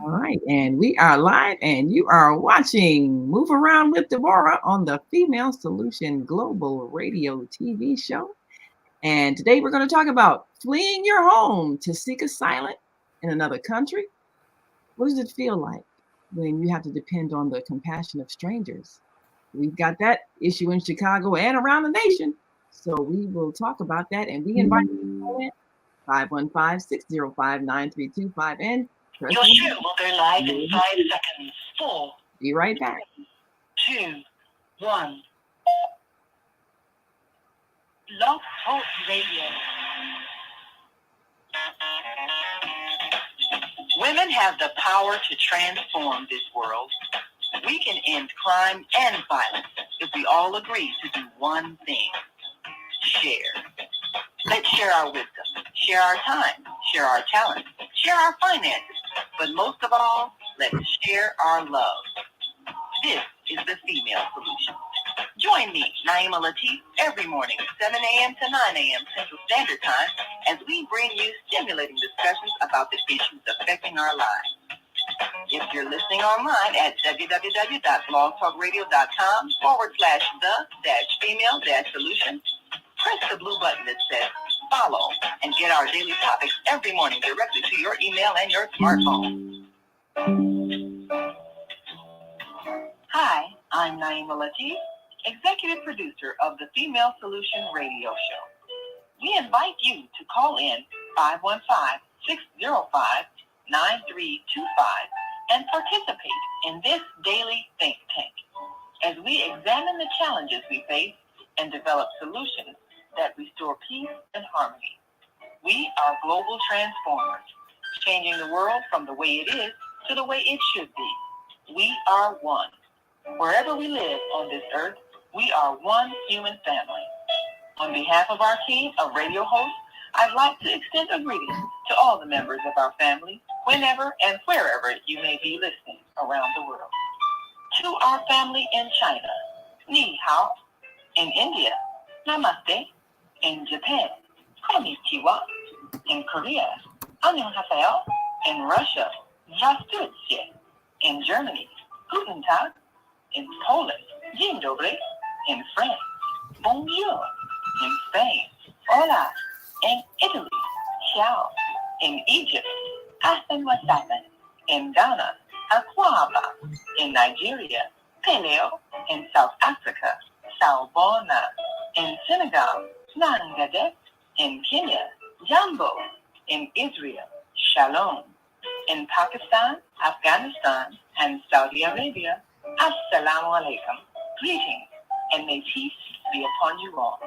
All right, and we are live, and you are watching Move Around with Deborah on the Female Solution Global Radio TV show. And today we're going to talk about fleeing your home to seek asylum in another country. What does it feel like when you have to depend on the compassion of strangers? We've got that issue in Chicago and around the nation. So we will talk about that, and we invite you to call in 515-605-9325 and press Your show will go live in 5 seconds. 4. Be right back. 2, 1. Love Talk Radio. Women have the power to transform this world. We can end crime and violence if we all agree to do one thing. Share. Let's share our wisdom, share our time, share our talent, share our finances, but most of all, let's share our love. This is the Female Solution. Join me, Naima Latif, every morning, 7 a.m. to 9 a.m. Central Standard Time, as we bring you stimulating discussions about the issues affecting our lives. If you're listening online at www.blogtalkradio.com/the-female-solution, press the blue button that says follow and get our daily topics every morning directly to your email and your smartphone. Hi, I'm Naima Latif, executive producer of the Female Solution Radio Show. We invite you to call in 515-605-9325 and participate in this daily think tank as we examine the challenges we face and develop solutions that restore peace and harmony. We are global transformers, changing the world from the way it is to the way it should be. We are one. Wherever we live on this earth, we are one human family. On behalf of our team of radio hosts, I'd like to extend a greeting to all the members of our family, whenever and wherever you may be listening around the world. To our family in China, Ni Hao. In India, Namaste. In Japan, Konnichiwa. In Korea, Annyeonghaseyo. In Russia, Здравствуйте. In Germany, Guten Tag. In Poland, Dzień dobry. In France, Bonjour. In Spain, Hola. In Italy, Ciao. In Egypt, Ahsan wa sahlan. In Ghana, Akwaba. In Nigeria, Peleo. In South Africa, Sawubona. In Senegal, Nangadet. In Kenya, Jambo. In Israel, Shalom. In Pakistan, Afghanistan, and Saudi Arabia, Assalamu alaikum. Greetings, and may peace be upon you all.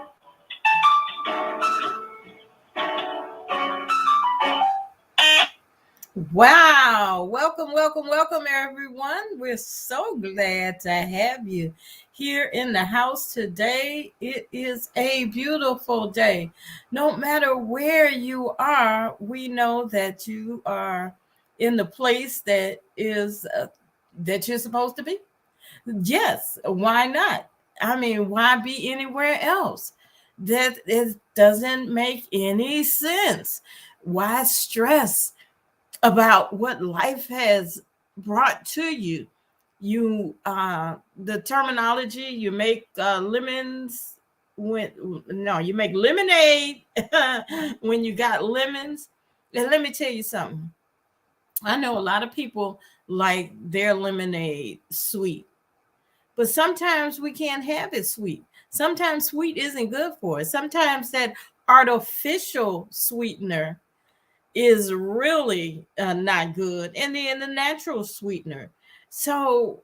Wow. Welcome, everyone. We're so glad to have you here in the house today. It is a beautiful day. No matter where you are, we know that you are in the place that is that you're supposed to be. Yes, why not? I mean, why be anywhere else? That it doesn't make any sense. Why stress about what life has brought to you? The terminology, you make lemons when no, you make lemonade when you got lemons. And let me tell you something. I know a lot of people like their lemonade sweet, but sometimes we can't have it sweet. Sometimes sweet isn't good for us. Sometimes that artificial sweetener is really not good, and then the natural sweetener. So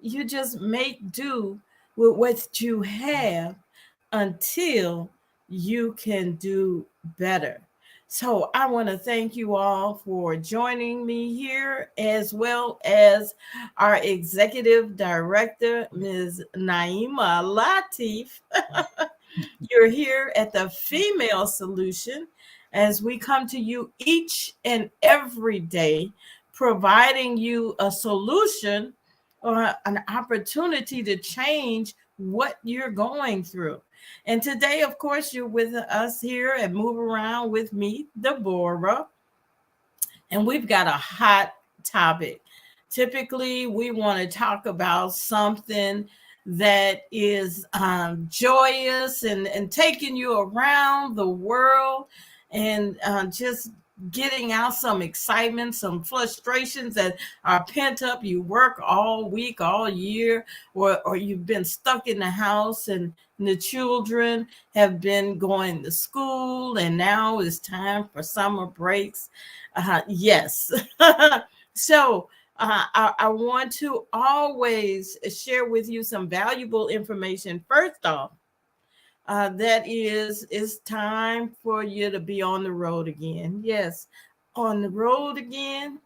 you just make do with what you have until you can do better. So I want to thank you all for joining me here, as well as our executive director, Ms. Naima Latif. You're here at the Female Solution as we come to you each and every day, providing you a solution or an opportunity to change what you're going through. And today, of course, you're with us here and Move Around with me, Deborah. And we've got a hot topic. Typically, we want to talk about something that is joyous and taking you around the world and just getting out some excitement, some frustrations that are pent up. You work all week, all year, or you've been stuck in the house and the children have been going to school and now it's time for summer breaks. Yes. So I want to always share with you some valuable information. First off, that is, it's time for you to be on the road again. Yes, on the road again.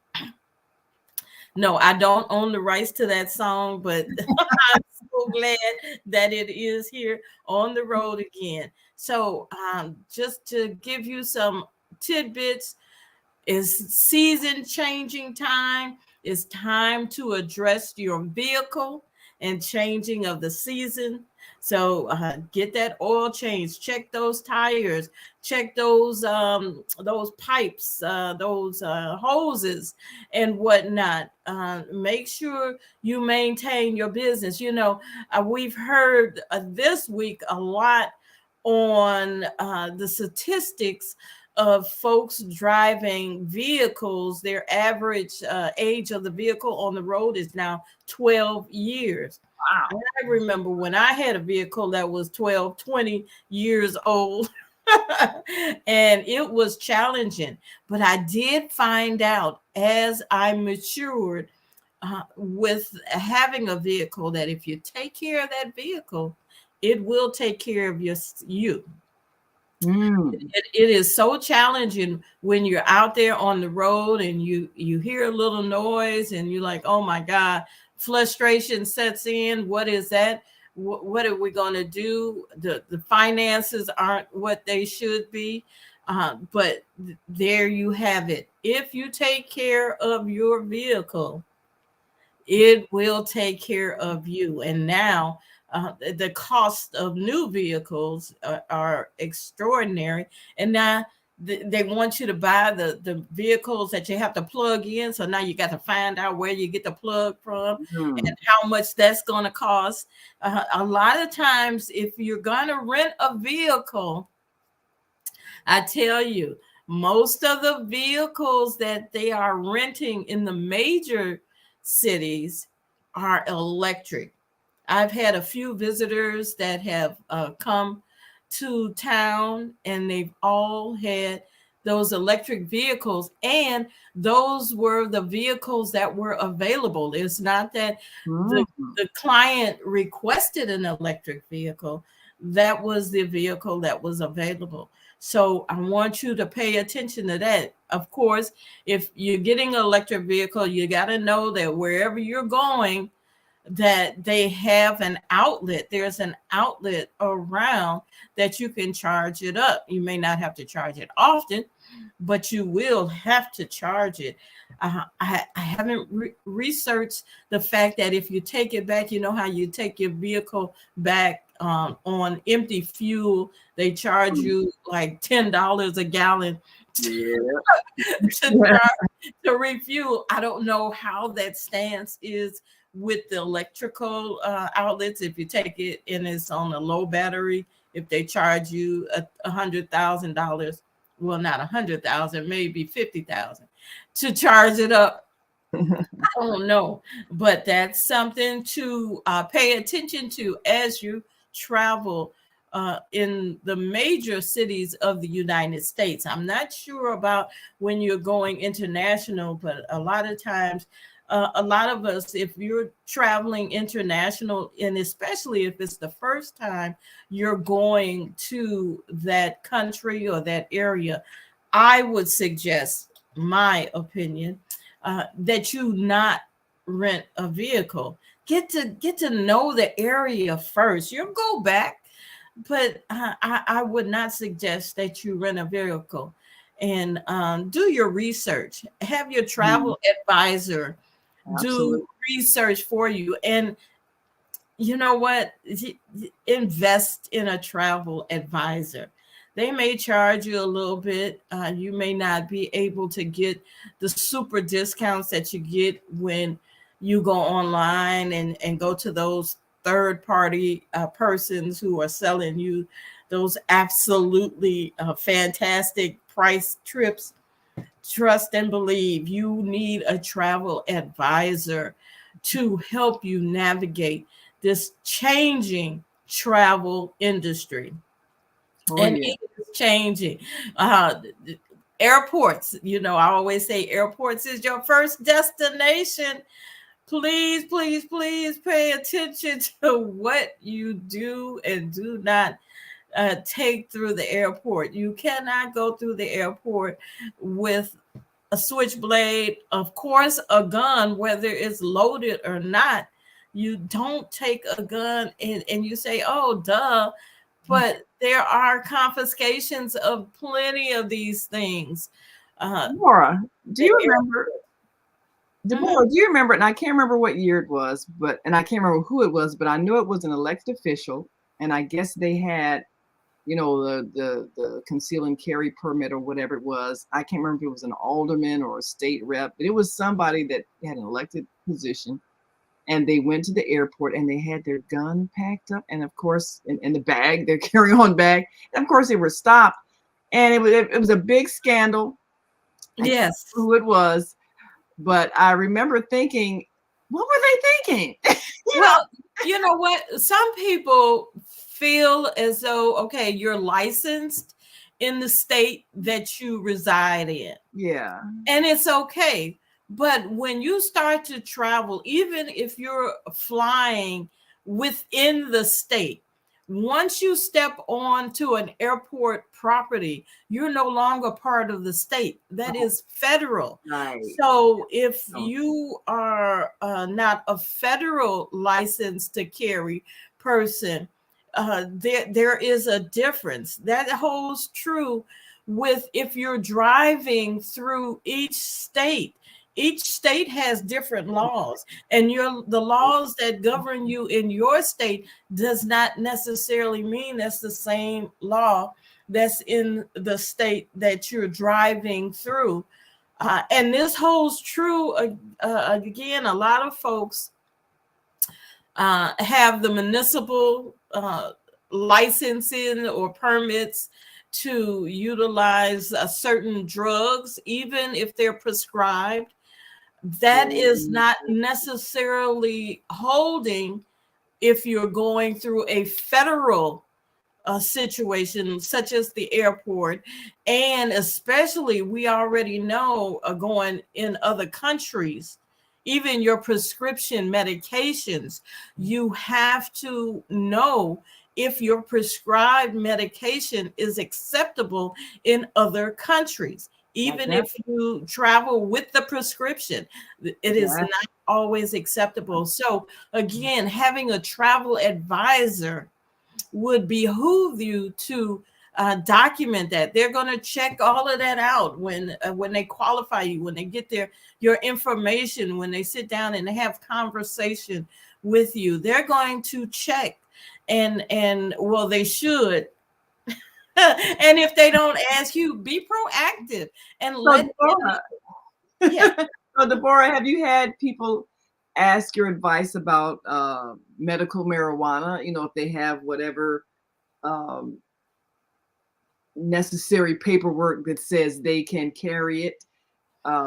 No, I don't own the rights to that song, but I'm so glad that it is here on the road again. So, just to give you some tidbits, it's season changing time. It's time to address your vehicle and changing of the season. So get that oil change. Check those tires. Check those pipes, those hoses, and whatnot. Make sure you maintain your business. You know, we've heard this week a lot on the statistics of folks driving vehicles. Their average age of the vehicle on the road is now 12 years. Wow. I remember when I had a vehicle that was 12, 20 years old. And it was challenging, but I did find out as I matured with having a vehicle that if you take care of that vehicle, it will take care of you. Mm. It is so challenging when you're out there on the road and you hear a little noise and you're like, oh my God, frustration sets in. What is that? What are we going to do? The finances aren't what they should be. But there you have it. If you take care of your vehicle, it will take care of you. And now the cost of new vehicles are extraordinary. And now they want you to buy the vehicles that you have to plug in. So now you got to find out where you get the plug from and how much that's going to cost. A lot of times, if you're going to rent a vehicle, I tell you, most of the vehicles that they are renting in the major cities are electric. I've had a few visitors that have come to town and they've all had those electric vehicles, and those were the vehicles that were available. It's not that the client requested an electric vehicle. That was the vehicle that was available. So I want you to pay attention to that. Of course, if you're getting an electric vehicle, you got to know that wherever you're going, that they have an outlet. There's an outlet around that you can charge it up. You may not have to charge it often, but you will have to charge it. I haven't researched the fact that if you take it back, you know how you take your vehicle back on empty fuel, they charge you like $10 a gallon to refuel. I don't know how that stance is with the electrical outlets. If you take it and it's on a low battery, if they charge you $100,000, well, not 100,000, maybe 50,000 to charge it up. I don't know, but that's something to pay attention to as you travel in the major cities of the United States. I'm not sure about when you're going international, but a lot of times, a lot of us, if you're traveling international, and especially if it's the first time you're going to that country or that area, I would suggest, my opinion, that you not rent a vehicle. Get to know the area first. You'll go back, but I would not suggest that you rent a vehicle. And do your research. Have your travel advisor do research for you. And you know what? Invest in a travel advisor. they may charge you a little bit. You may not be able to get the super discounts that you get when you go online and go to those third party persons who are selling you those absolutely fantastic price trips. Trust and believe you need a travel advisor to help you navigate this changing travel industry. Oh And yeah. it is changing. Uh, Airports, I always say airports is your first destination. Please, please, please pay attention to what you do and do not take through the airport. You cannot go through the airport with a switchblade, of course, a gun, whether it's loaded or not. You don't take a gun and you say, oh, duh. But there are confiscations of plenty of these things. Uh, Deborah, do the you air- remember? Mhm. Deborah, do you remember? And I can't remember what year it was, and I can't remember who it was, but I knew it was an elected official, and I guess they had, the conceal and carry permit or whatever it was. I can't remember if it was an alderman or a state rep, but it was somebody that had an elected position. And they went to the airport and they had their gun packed up, and of course, in the bag, their carry-on bag. And of course, they were stopped, and it was a big scandal. I can't Yes. remember who it was, but I remember thinking, what were they thinking? you know? Well, you know what? Some people feel as though, okay, you're licensed in the state that you reside in, Yeah. and it's okay. But when you start to travel, even if you're flying within the state, once you step onto an airport property, you're no longer part of the state. That Oh, is federal. right. So if Oh, you are not a federal license to carry person, there is a difference. That holds true with if you're driving through each state. Each state has different laws, and the laws that govern you in your state does not necessarily mean that's the same law that's in the state that you're driving through. And this holds true again. A lot of folks have the municipal licensing or permits to utilize certain drugs, even if they're prescribed. That is not necessarily holding if you're going through a federal situation such as the airport. And especially we already know going in other countries, even your prescription medications, you have to know if your prescribed medication is acceptable in other countries. like Even that. if you travel with the prescription, it is Yeah. not always acceptable. So again, having a travel advisor would behoove you to document that. They're going to check all of that out when they qualify you, when they get your information, when they sit down and they have conversation with you. They're going to check, and well, they should. And if they don't ask you, be proactive and So let them. Deborah, Yeah. so Deborah, have you had people ask your advice about medical marijuana? If they have whatever um, necessary paperwork that says they can carry it.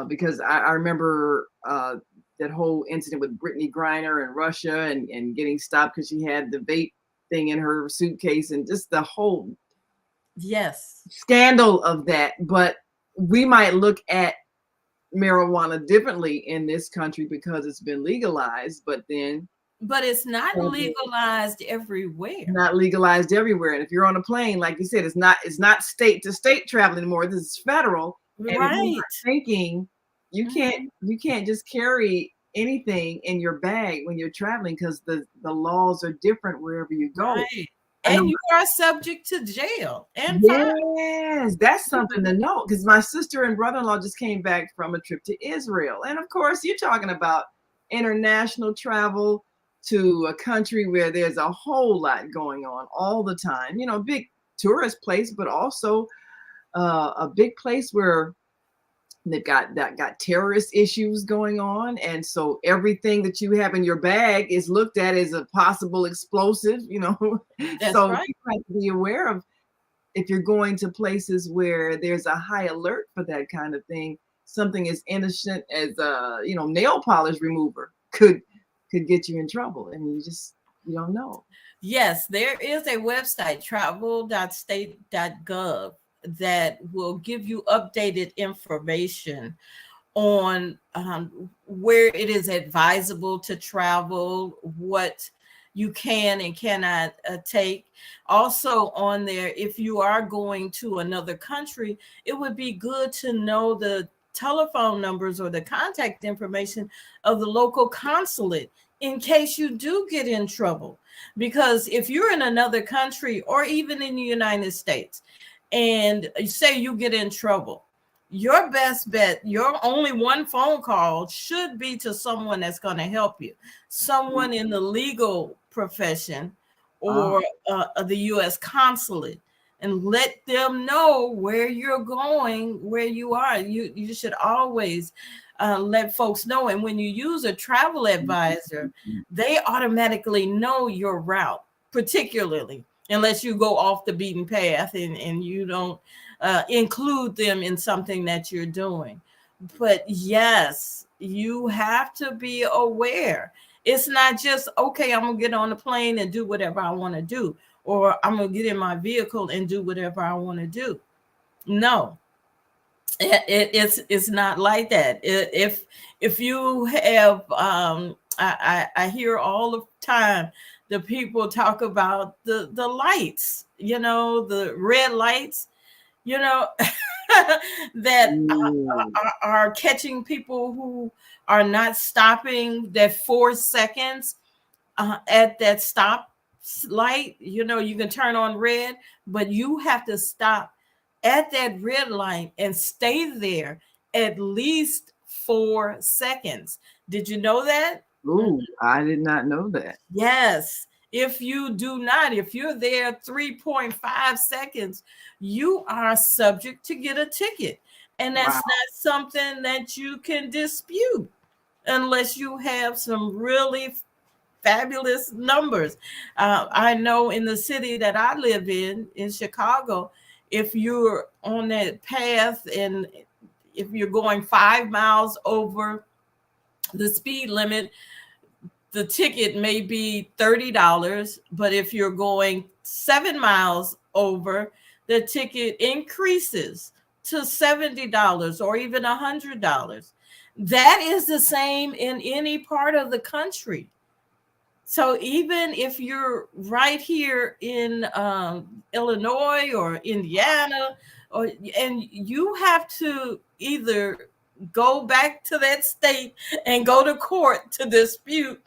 Because I remember that whole incident with Brittany Griner in Russia and getting stopped because she had the vape thing in her suitcase, and just the whole Yes. scandal of that. But we might look at marijuana differently in this country because it's been legalized, but then But it's not legalized everywhere. not legalized everywhere. And if you're on a plane, like you said, it's not state to state travel anymore. This is federal. And if you're not Right. thinking, you can't Mhm. you can't just carry anything in your bag when you're traveling, because the laws are different wherever you go. Right. I know. And you are subject to jail and fine. Yes, that's something to know, because my sister and brother-in-law just came back from a trip to Israel. And of course, you're talking about international travel to a country where there's a whole lot going on all the time. Big tourist place, but also a big place where they've got terrorist issues going on, and so everything that you have in your bag is looked at as a possible explosive. That's So right. you have to be aware of if you're going to places where there's a high alert for that kind of thing. Something as innocent as a nail polish remover could get you in trouble, and you don't know. Yes, there is a website, travel.state.gov, that will give you updated information on where it is advisable to travel, what you can and cannot take. Also, on there, if you are going to another country, it would be good to know the telephone numbers or the contact information of the local consulate in case you do get in trouble. Because if you're in another country or even in the United States and say you get in trouble, your best bet, your only one phone call should be to someone that's going to help you, someone in the legal profession Ah, or the U.S. consulate, and let them know where you're going, where you are. You should always let folks know. And when you use a travel advisor, they automatically know your route, particularly unless you go off the beaten path and you don't include them in something that you're doing. But yes, you have to be aware. It's not just, okay, I'm going to get on the plane and do whatever I want to do, or I'm going to get in my vehicle and do whatever I want to do. No, it's not like that. If you have, I hear all the time the people talk about the lights, the red lights, you know, that mm, are catching people who are not stopping that 4 seconds at that stop light. You can turn on red, but you have to stop at that red light and stay there at least 4 seconds. Did you know that? ooh, I did not know that. Yes. If you do not, if you're there 3.5 seconds, you are subject to get a ticket. And that's Wow. not something that you can dispute unless you have some really fabulous numbers. I know in the city that I live in Chicago, if you're on that path and if you're going 5 miles over the speed limit, the ticket may be $30, but if you're going 7 miles over, the ticket increases to $70 or even $100. That is the same in any part of the country. So even if you're right here in Illinois or Indiana, and you have to either go back to that state and go to court to dispute,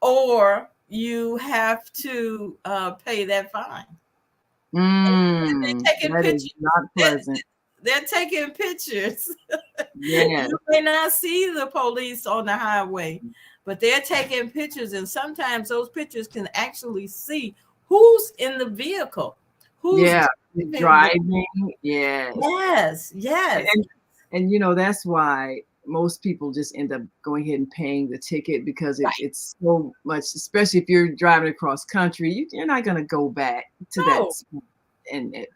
or you have to pay that fine. They're taking That is pictures. not They're, pleasant. they're taking pictures. Yes. You may not see the police on the highway, but they're taking pictures, and sometimes those pictures can actually see who's in the vehicle, who's Yeah. driving. Driving. Yes. Yes, yes. And that's why most people just end up going ahead and paying the ticket because Right. it's so much, especially if you're driving across country, you're not going to go back to that No, spot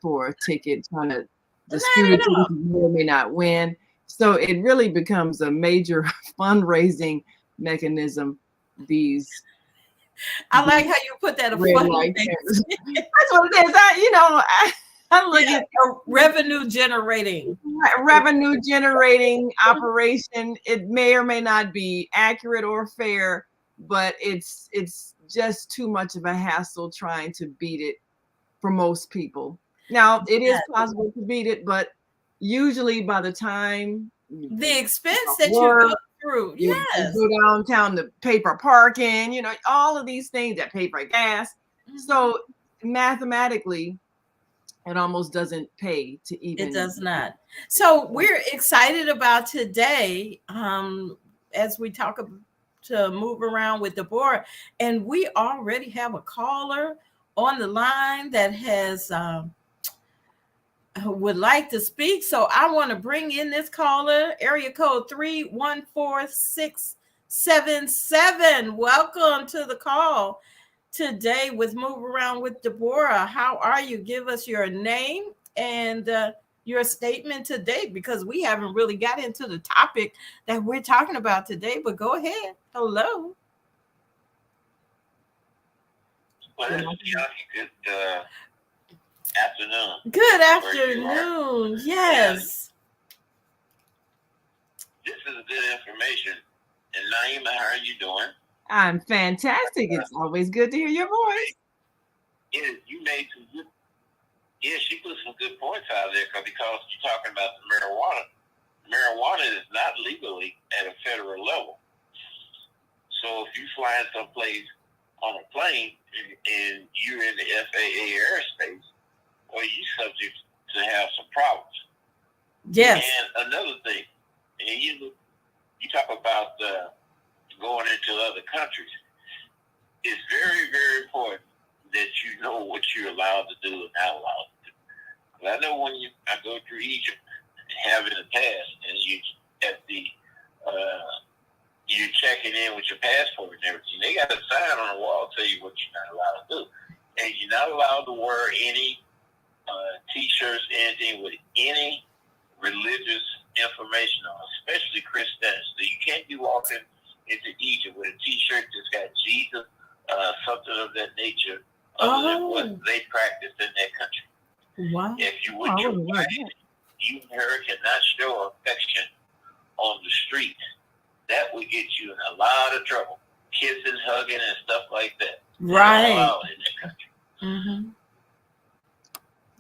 for a ticket, trying to dispute not a at ticket all. you may or may not win. So it really becomes a major fundraising mechanism. These I like these how you put that, a red light fundraising. cameras. That's what it is. I look Yeah, at a revenue generating. revenue generating operation. It may or may not be accurate or fair, but it's just too much of a hassle trying to beat it for most people. Now it is Yeah. possible to beat it, but usually by the time you The get expense off that you go work, through. you Yes. go downtown to pay for parking, all of these things that pay for gas. Mhm. So mathematically, it almost doesn't pay to It even. does not. So we're excited about today, as we to move around with Deborah, and we already have a caller on the line that has would like to speak. So I want to bring in this caller, area code 314677. Welcome to the call today with Move Around with Deborah. How are you? Give us your name and your statement today, because we haven't really got into the topic that we're talking about today, but go ahead. Hello. Well, this is Chucky. Good afternoon. Good afternoon. Yes. This is good information. And Naima, how are you doing? I'm fantastic. It's always good to hear your voice. Yeah, you made some good. Yeah, she put some good points out there because you're talking about the marijuana. Marijuana is not legally at a federal level. So if you fly someplace on a plane and you're in the FAA airspace, well, you're subject to have some problems. Yes. And another thing, and you talk about going into other countries. It's very, very important that you know what you're allowed to do and not allowed to do. But I know when I go through Egypt and have in the past, and you're checking in with your passport and everything, they got a sign on the wall tell you what you're not allowed to do. And you're not allowed to wear any T-shirts, anything with any religious information on, especially Christianity. So you can't be walking into Egypt with a T-shirt that's got Jesus, something of that nature, other than what they practice in that country. Wow. If you with your wife, you and her cannot show affection on the street, that would get you in a lot of trouble. Kissing, hugging, and stuff like that. Right. In that country. Mm-hmm.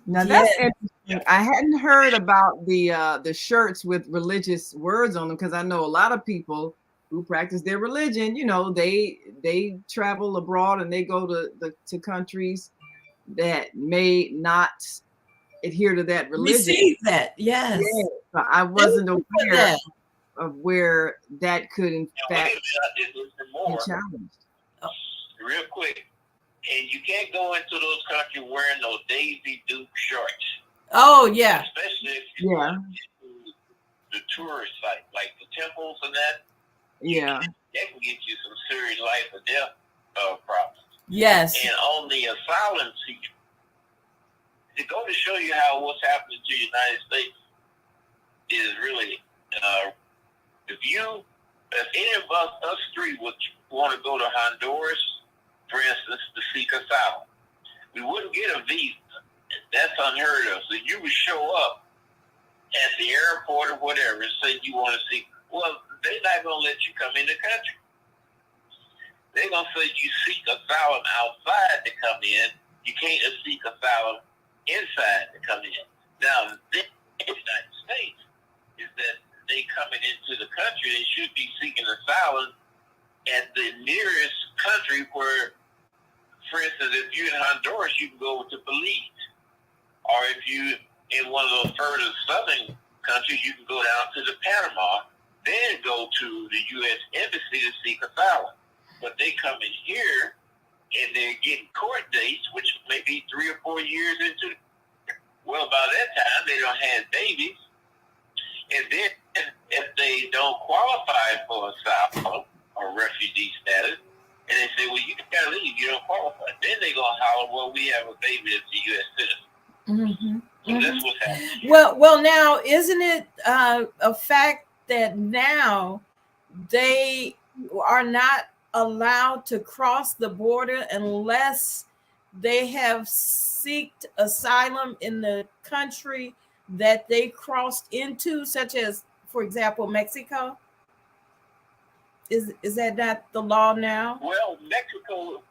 Now that's interesting. I hadn't heard about the shirts with religious words on them, because I know a lot of people who practice their religion. You know, they travel abroad and they go to countries that may not adhere to that religion. Receive that, yes. Yeah, but I wasn't aware of where that could in fact be challenged. Real quick. And you can't go into those countries wearing those Daisy Duke shorts. Oh, yeah. Especially if you go to the tourist site, like the temples and that. Yeah. That can get you some serious life or death problems. Yes. And on the asylum seeker, to go to show you how what's happening to the United States is really, if any of us three would want to go to Honduras, for instance, to seek asylum, we wouldn't get a visa. That's unheard of. So you would show up at the airport or whatever and say you want to seek. Well, they're not going to let you come in the country. They're going to say you seek asylum outside to come in. You can't seek asylum inside to come in. Now, the United States is that they coming into the country, they should be seeking asylum at the nearest country where, for instance, if you're in Honduras, you can go to Belize. Or if you in one of those further southern countries, you can go down to the Panama, then go to the U.S. Embassy to seek asylum. But they come in here and they're getting court dates, which may be 3 or 4 years into. Well, by that time, they don't have babies. And then if they don't qualify for asylum or refugee status, and they say, well, you got to leave, you don't qualify. Then they're going to holler, well, we have a baby that's a U.S. citizen. Mm-hmm. So that's what's happening. Well, now, isn't it a fact that now they are not allowed to cross the border unless they have sought asylum in the country that they crossed into, such as, for example, Mexico? Is that not the law now? Well, Mexico,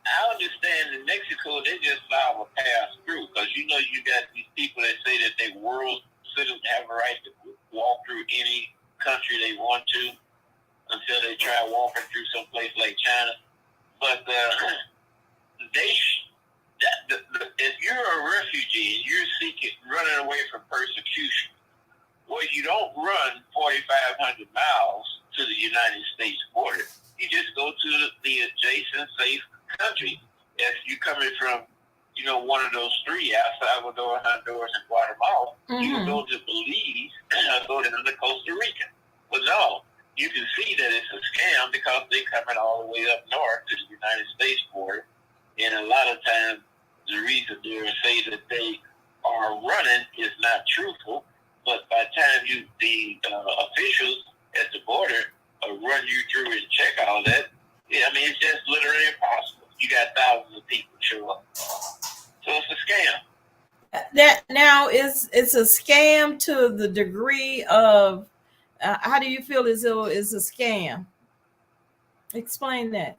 I understand in Mexico, they just allow a pass through because, you know, you got these people that say that they world citizens have a right to walk through any country they want to until they try walking through some place like China. But if you're a refugee and you're running away from persecution, well, you don't run 4,500 miles to the United States border. You just go to the adjacent safe country. If you're coming from, you know, one of those three, El Salvador, Honduras, no, you can see that it's a scam because they're coming all the way up north to the United States border. And a lot of times, the reason they say that they are running is not truthful. But by the time the officials at the border run you through and check all that, I mean, it's just literally impossible. You got thousands of people show up. So it's a scam. That now it's a scam to the degree of how do you feel as though it's a scam? Explain that.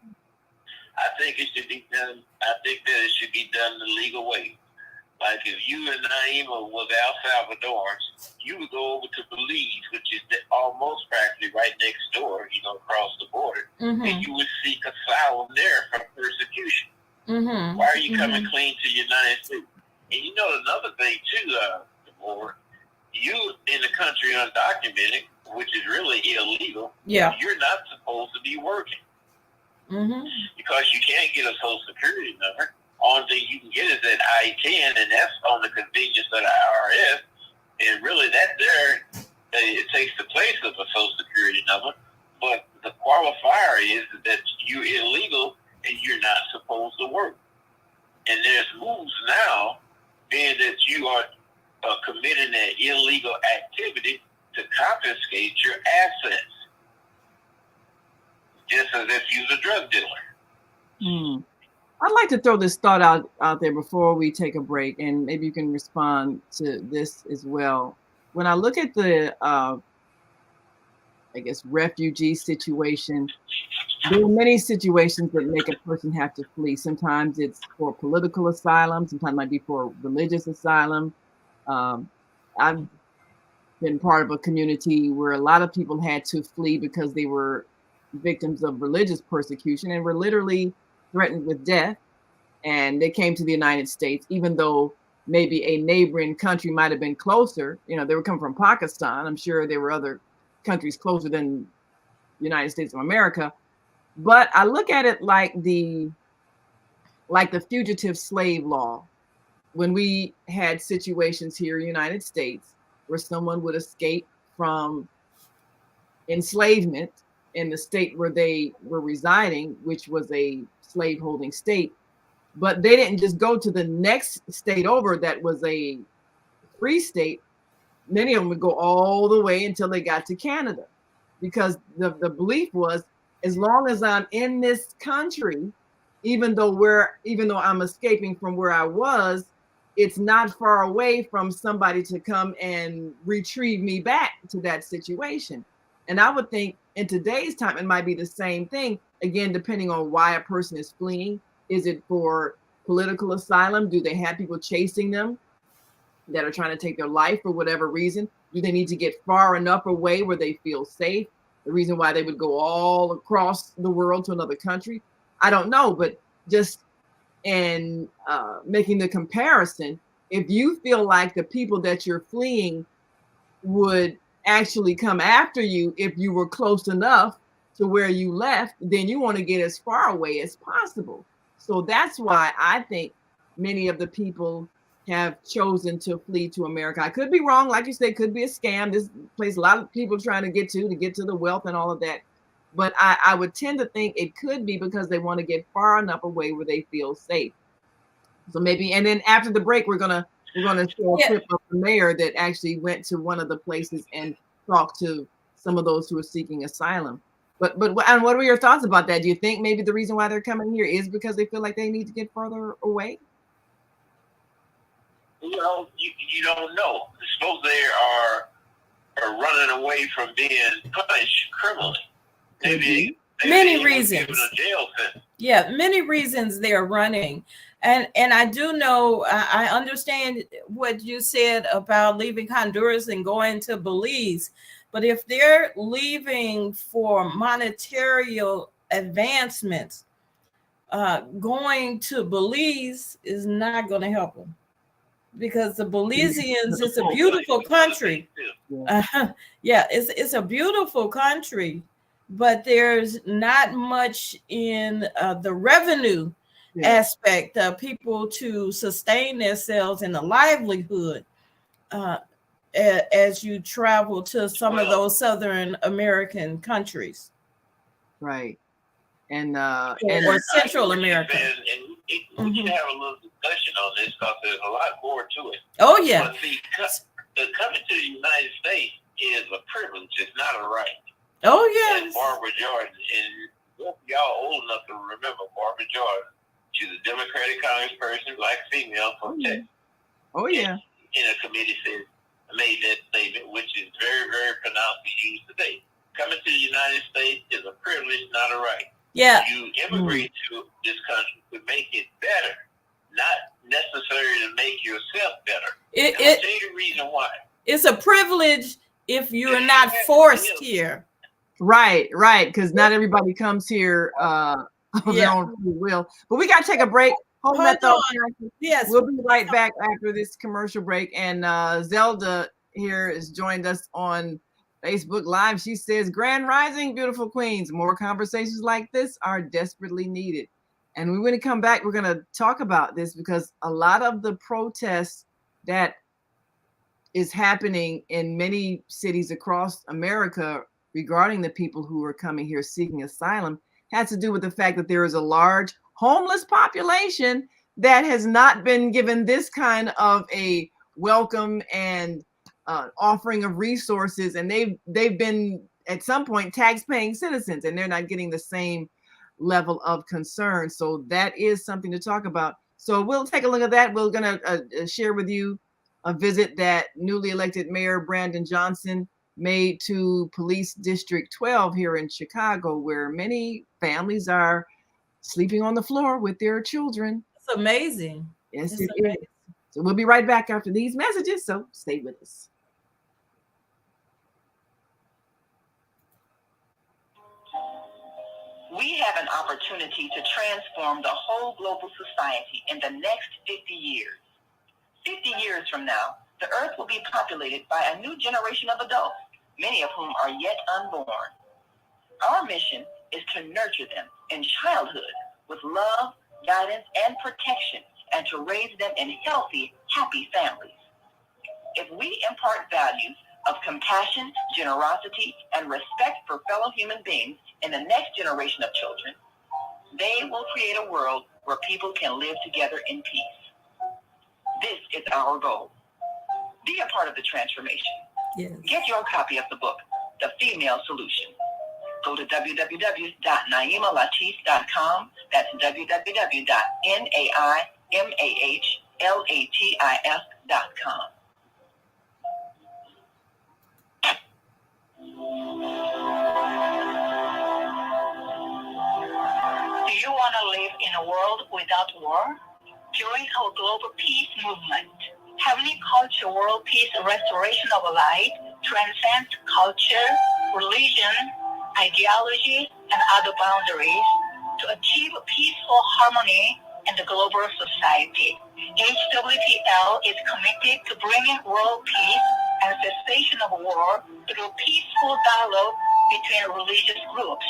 I think it should be done. I think that it should be done the legal way. Like if you and Naima was El Salvadorans, you would go over to Belize, which is almost practically right next door, across the border, and you would seek asylum there from persecution. Why are you coming clean to the United States? And another thing too, Deborah, you in the country undocumented, which is really illegal. Yeah, you're not supposed to be working because you can't get a Social Security number. Only thing you can get is that I-10, and that's on the convenience of the IRS. And really, that there, it takes the place of a Social Security number. But the qualifier is that you're illegal and you're not supposed to work. And there's moves now, being that you are committing an illegal activity, to confiscate your assets, just as if you're a drug dealer. I'd like to throw this thought out there before we take a break, and maybe you can respond to this as well. When I look at the, refugee situation, there are many situations that make a person have to flee. Sometimes it's for political asylum. Sometimes it might be for religious asylum. I've been part of a community where a lot of people had to flee because they were victims of religious persecution and were literally threatened with death. And they came to the United States, even though maybe a neighboring country might have been closer. They were coming from Pakistan. I'm sure there were other countries closer than the United States of America. But I look at it like the fugitive slave law. When we had situations here in the United States where someone would escape from enslavement in the state where they were residing, which was a slaveholding state, but they didn't just go to the next state over that was a free state. Many of them would go all the way until they got to Canada, because the belief was, as long as I'm in this country, even though I'm escaping from where I was, it's not far away from somebody to come and retrieve me back to that situation. And I would think in today's time, it might be the same thing. Again, depending on why a person is fleeing. Is it for political asylum? Do they have people chasing them that are trying to take their life for whatever reason? Do they need to get far enough away where they feel safe? The reason why they would go all across the world to another country? I don't know, but just in making the comparison, if you feel like the people that you're fleeing would actually come after you if you were close enough to where you left, then you want to get as far away as possible. So that's why I think many of the people have chosen to flee to America. I could be wrong. Like you said, could be a scam. This place a lot of people trying to get to the wealth and all of that. But I would tend to think it could be because they want to get far enough away where they feel safe. So maybe, and then after the break, we're gonna show a clip of the mayor that actually went to one of the places and talked to some of those who are seeking asylum. But and what were your thoughts about that? Do you think maybe the reason why they're coming here is because they feel like they need to get further away? You don't know. Suppose they are running away from being punished criminally. Maybe many reasons. Given a jail sentence. Yeah, many reasons they are running. And I do know, I understand what you said about leaving Honduras and going to Belize. But if they're leaving for monetary advancements, going to Belize is not going to help them, because the Belizeans, it's a beautiful country. It's a beautiful country, but there's not much in the revenue aspect of people to sustain themselves in a livelihood. as you travel to some of those Southern American countries. Right. And or Central America. And we should have a little discussion on this because there's a lot more to it. Oh, yeah. But see, coming to the United States is a privilege. It's not a right. Oh, yes. And Barbara Jordan, and y'all old enough to remember Barbara Jordan. She's a Democratic congressperson, black female from Texas. Oh, yeah. In a committee made that statement, which is very, very pronounced to use today. Coming to the United States is a privilege, not a right. Yeah. You immigrate to this country to make it better, not necessarily to make yourself better. I'll tell you the reason why. It's a privilege if you're not forced here. Right, because not everybody comes here of their own free will. But we got to take a break. Hold that thought. Yes. We'll be right back after this commercial break. And Zelda here has joined us on Facebook Live. She says, Grand Rising, beautiful queens. More conversations like this are desperately needed. And when we come back, we're going to talk about this because a lot of the protests that is happening in many cities across America regarding the people who are coming here seeking asylum has to do with the fact that there is a large homeless population that has not been given this kind of a welcome and offering of resources, and they've been at some point tax-paying citizens, and they're not getting the same level of concern. So that is something to talk about. So we'll take a look at that. We're going to share with you a visit that newly elected Mayor Brandon Johnson made to Police District 12 here in Chicago, where many families are sleeping on the floor with their children. It's amazing. Yes, it is. So we'll be right back after these messages, so stay with us. We have an opportunity to transform the whole global society in the next 50 years. 50 years from now, the earth will be populated by a new generation of adults, many of whom are yet unborn. Our mission is to nurture them in childhood with love, guidance, and protection, and to raise them in healthy, happy families. If we impart values of compassion, generosity, and respect for fellow human beings in the next generation of children, they will create a world where people can live together in peace. This is our goal. Be a part of the transformation. Yes. Get your copy of the book, The Female Solution. Go to www.naimalatif.com. That's www.naimalatif.com. Do you want to live in a world without war? Join our global peace movement. Heavenly Culture World Peace Restoration of Light transcends culture, religion, ideology, and other boundaries to achieve peaceful harmony in the global society. HWPL is committed to bringing world peace and cessation of war through peaceful dialogue between religious groups.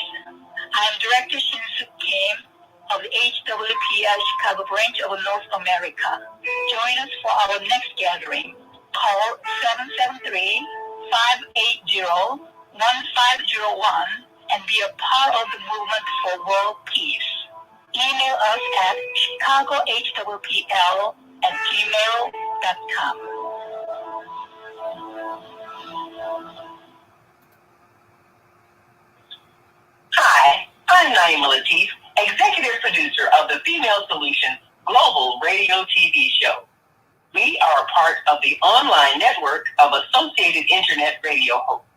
I am Director Shin-Suk Kim of the HWPL Chicago branch of North America. Join us for our next gathering. Call 773-580-1501 and be a part of the movement for world peace. Email us at chicagohwpl@gmail.com. Hi, I'm Naima Latif, executive producer of the Female Solution Global Radio TV show. We are a part of the online network of Associated Internet Radio hosts,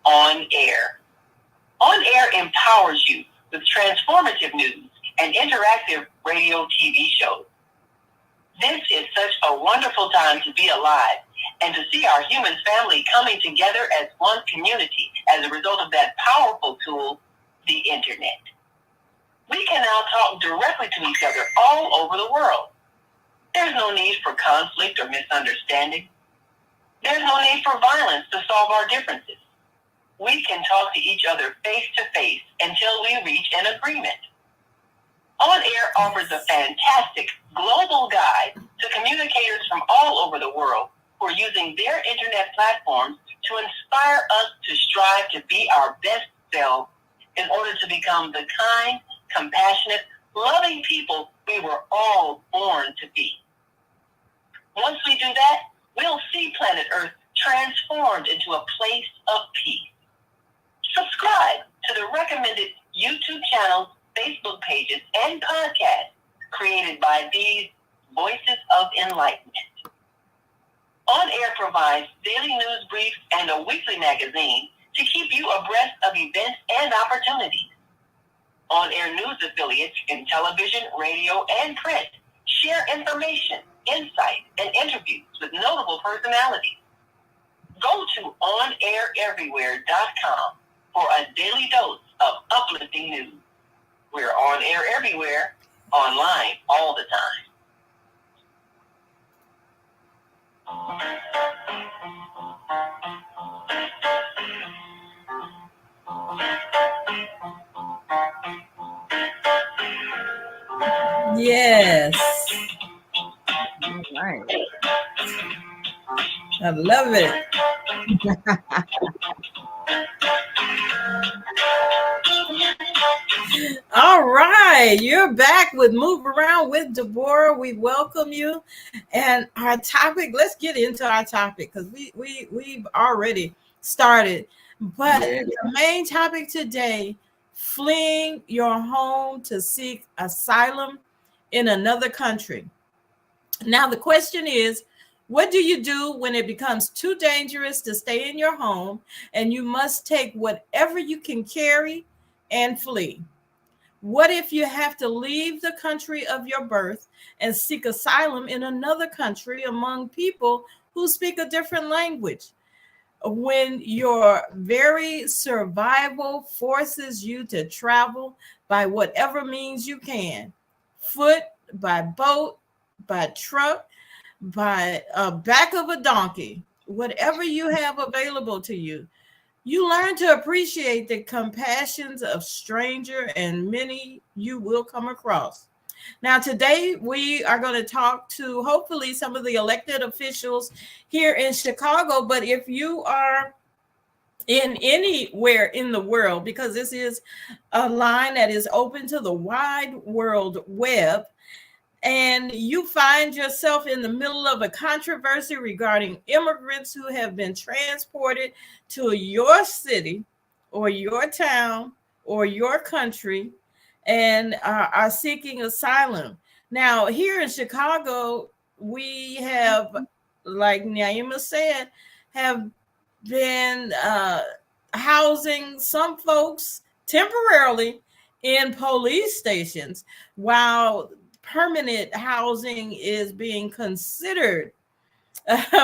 On Air. On Air empowers you with transformative news and interactive radio TV shows. This is such a wonderful time to be alive and to see our human family coming together as one community as a result of that powerful tool, the internet. We can now talk directly to each other all over the world. There's no need for conflict or misunderstanding. There's no need for violence to solve our differences. We can talk to each other face to face until we reach an agreement. On Air offers a fantastic global guide to communicators from all over the world for using their internet platforms to inspire us to strive to be our best selves in order to become the kind, compassionate, loving people we were all born to be. Once we do that, we'll see planet Earth transformed into a place of peace. Subscribe to the recommended YouTube channels, Facebook pages, and podcasts created by these Voices of Enlightenment. On Air provides daily news briefs and a weekly magazine to keep you abreast of events and opportunities. On Air news affiliates in television, radio, and print share information, insight, and interviews with notable personalities. Go to onaireverywhere.com for a daily dose of uplifting news. We're on air everywhere, online all the time. Yes. All right. I love it. All right, you're back with Move Around with Deborah. We welcome you. And our topic, let's get into our topic because we've already started. But the main topic today, fleeing your home to seek asylum in another country. Now, the question is, what do you do when it becomes too dangerous to stay in your home and you must take whatever you can carry and flee? What if you have to leave the country of your birth and seek asylum in another country among people who speak a different language? When your very survival forces you to travel by whatever means you can, foot, by boat, by truck, by back of a donkey, whatever you have available to you, you learn to appreciate the compassions of stranger and many you will come across. Now, today we are going to talk to hopefully some of the elected officials here in Chicago. But if you are in anywhere in the world, because this is a line that is open to the wide world web, and you find yourself in the middle of a controversy regarding immigrants who have been transported to your city or your town or your country and are seeking asylum. Now, here in Chicago, we have, like Naima said, have been housing some folks temporarily in police stations while permanent housing is being considered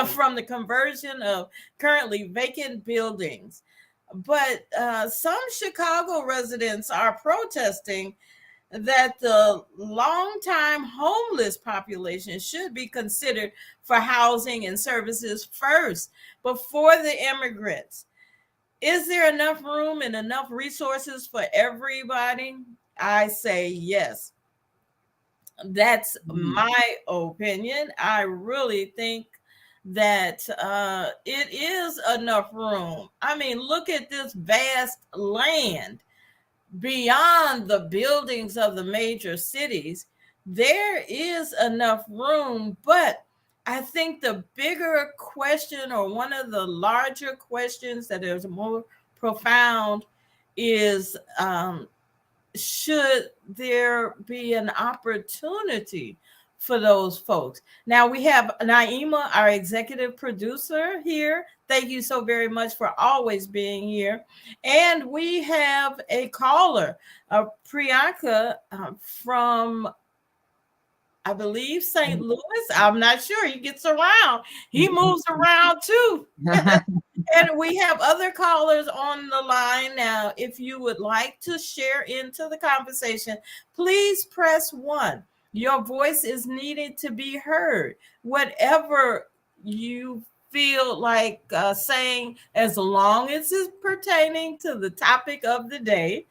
from the conversion of currently vacant buildings. But some Chicago residents are protesting that the longtime homeless population should be considered for housing and services first before the immigrants. Is there enough room and enough resources for everybody? I say yes. That's my opinion. I really think that it is enough room. I mean, look at this vast land beyond the buildings of the major cities. There is enough room, but I think the bigger question, or one of the larger questions that is more profound, is should there be an opportunity for those folks? Now we have Naima, our executive producer here. Thank you so very much for always being here. And we have a caller, Priyanka from, I believe, St. Louis. I'm not sure. He gets around. He moves around too. And we have other callers on the line now. If you would like to share into the conversation, please press 1. Your voice is needed to be heard. Whatever you feel like saying, as long as it's pertaining to the topic of the day,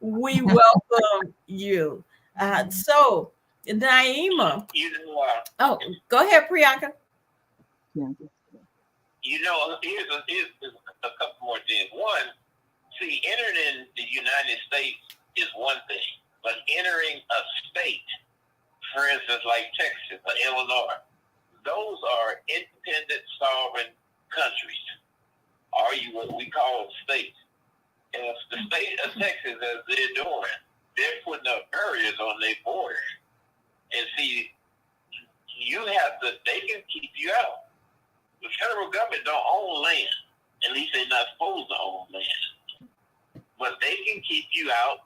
we welcome you. So, Naima. Oh, go ahead, Priyanka. here's a couple more things. One, see, entering in the United States is one thing, but entering a state, for instance, like Texas or Illinois, those are independent sovereign countries. Are you what we call states? And if the state of Texas, as they're doing, they're putting up barriers on their borders. And see, they can keep you out. The federal government don't own land. At least they're not supposed to own land. But they can keep you out.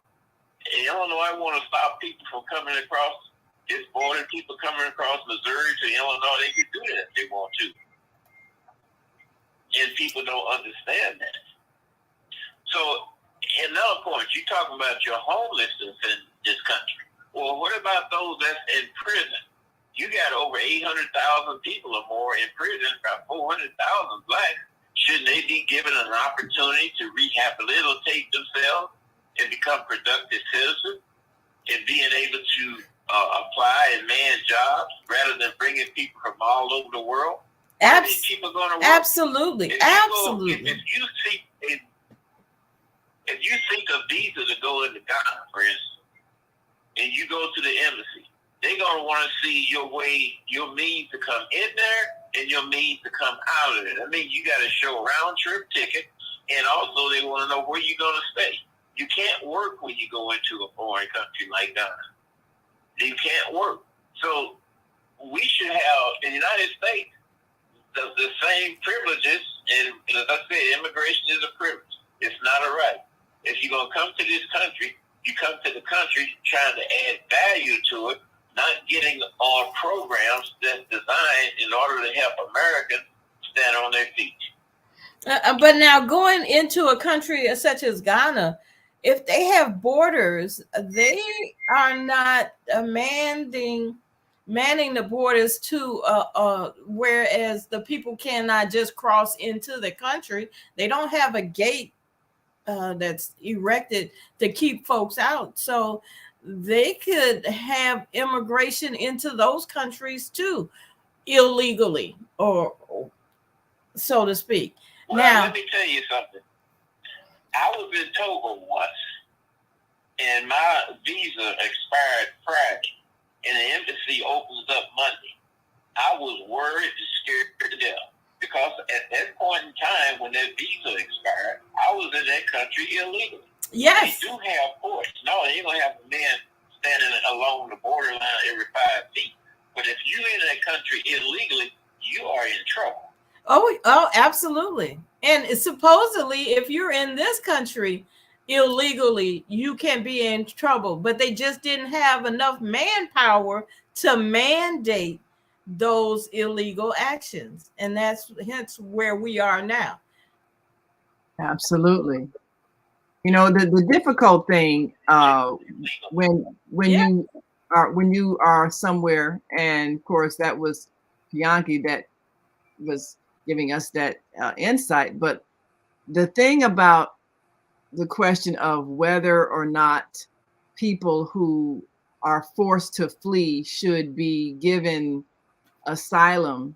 And Illinois want to stop people from coming across its border. People coming across Missouri to Illinois, they can do that if they want to. And people don't understand that. So, another point, you're talking about your homelessness in this country. Well, what about those that's in prison? You got over 800,000 people or more in prison, about 400,000 blacks. Shouldn't they be given an opportunity to rehabilitate themselves and become productive citizens and being able to apply and man jobs rather than bringing people from all over the world? These people going to work? Absolutely. Absolutely. If you think a visa to go into Ghana, for instance, and you go to the embassy, they're going to want to see your means to come in there and your means to come out of it. I mean, you got to show a round-trip ticket, and also they want to know where you're going to stay. You can't work when you go into a foreign country like Ghana. You can't work. So we should have, in the United States, the same privileges, and as I said, immigration is a privilege. It's not a right. If you're going to come to this country, you come to the country trying to add value to it, not getting on programs that's designed in order to help Americans stand on their feet. But now going into a country such as Ghana, if they have borders, they are not manning the borders to whereas the people cannot just cross into the country. They don't have a gate that's erected to keep folks out. So they could have immigration into those countries too, illegally, or so to speak. Well, now, let me tell you something. I was in Togo once, and my visa expired Friday, and the embassy opens up Monday. I was worried and scared to death because at that point in time, when that visa expired, I was in that country illegally. Yes. They do have ports. No, they don't have a man standing along the borderline every 5 feet. But if you're in that country illegally, you are in trouble. Oh, absolutely. And supposedly, if you're in this country illegally, you can be in trouble. But they just didn't have enough manpower to mandate those illegal actions. And that's hence where we are now. Absolutely. You know, the difficult thing when you are somewhere, and of course that was Bianchi that was giving us that insight. But the thing about the question of whether or not people who are forced to flee should be given asylum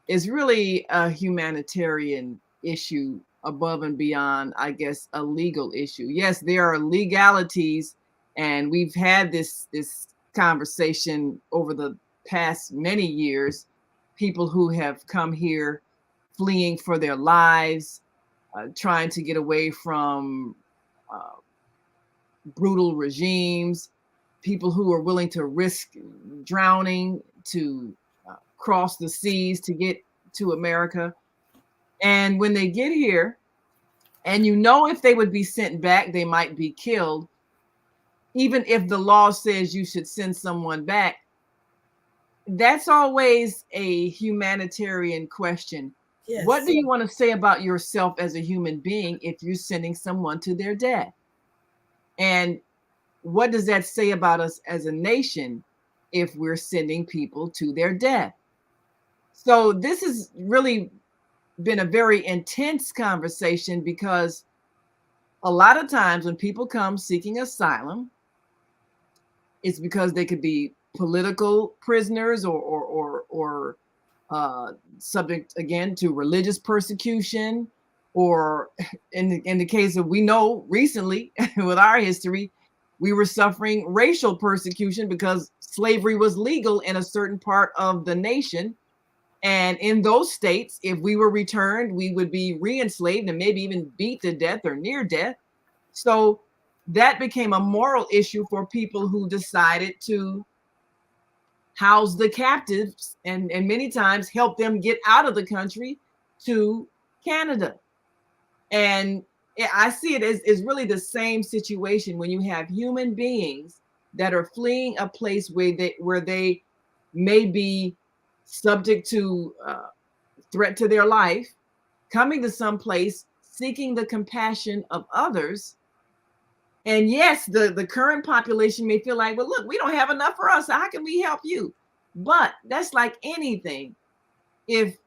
is really a humanitarian issue above and beyond, I guess, a legal issue. Yes, there are legalities, and we've had this conversation over the past many years. People who have come here fleeing for their lives, trying to get away from brutal regimes, people who are willing to risk drowning to cross the seas to get to America. And when they get here, and you know if they would be sent back, they might be killed. Even if the law says you should send someone back, that's always a humanitarian question. Yes. What do you want to say about yourself as a human being if you're sending someone to their death? And what does that say about us as a nation if we're sending people to their death? So this has really been a very intense conversation, because a lot of times when people come seeking asylum, it's because they could be political prisoners or subject again to religious persecution, or in the case of, we know recently with our history, we were suffering racial persecution because slavery was legal in a certain part of the nation. And in those states, if we were returned, we would be re-enslaved and maybe even beat to death or near death. So that became a moral issue for people who decided to house the captives, and many times help them get out of the country to Canada. And I see it as really the same situation when you have human beings that are fleeing a place where they may be subject to threat to their life, coming to some place seeking the compassion of others. And yes, the current population may feel like, well, look, we don't have enough for us. So how can we help you? But that's like anything. If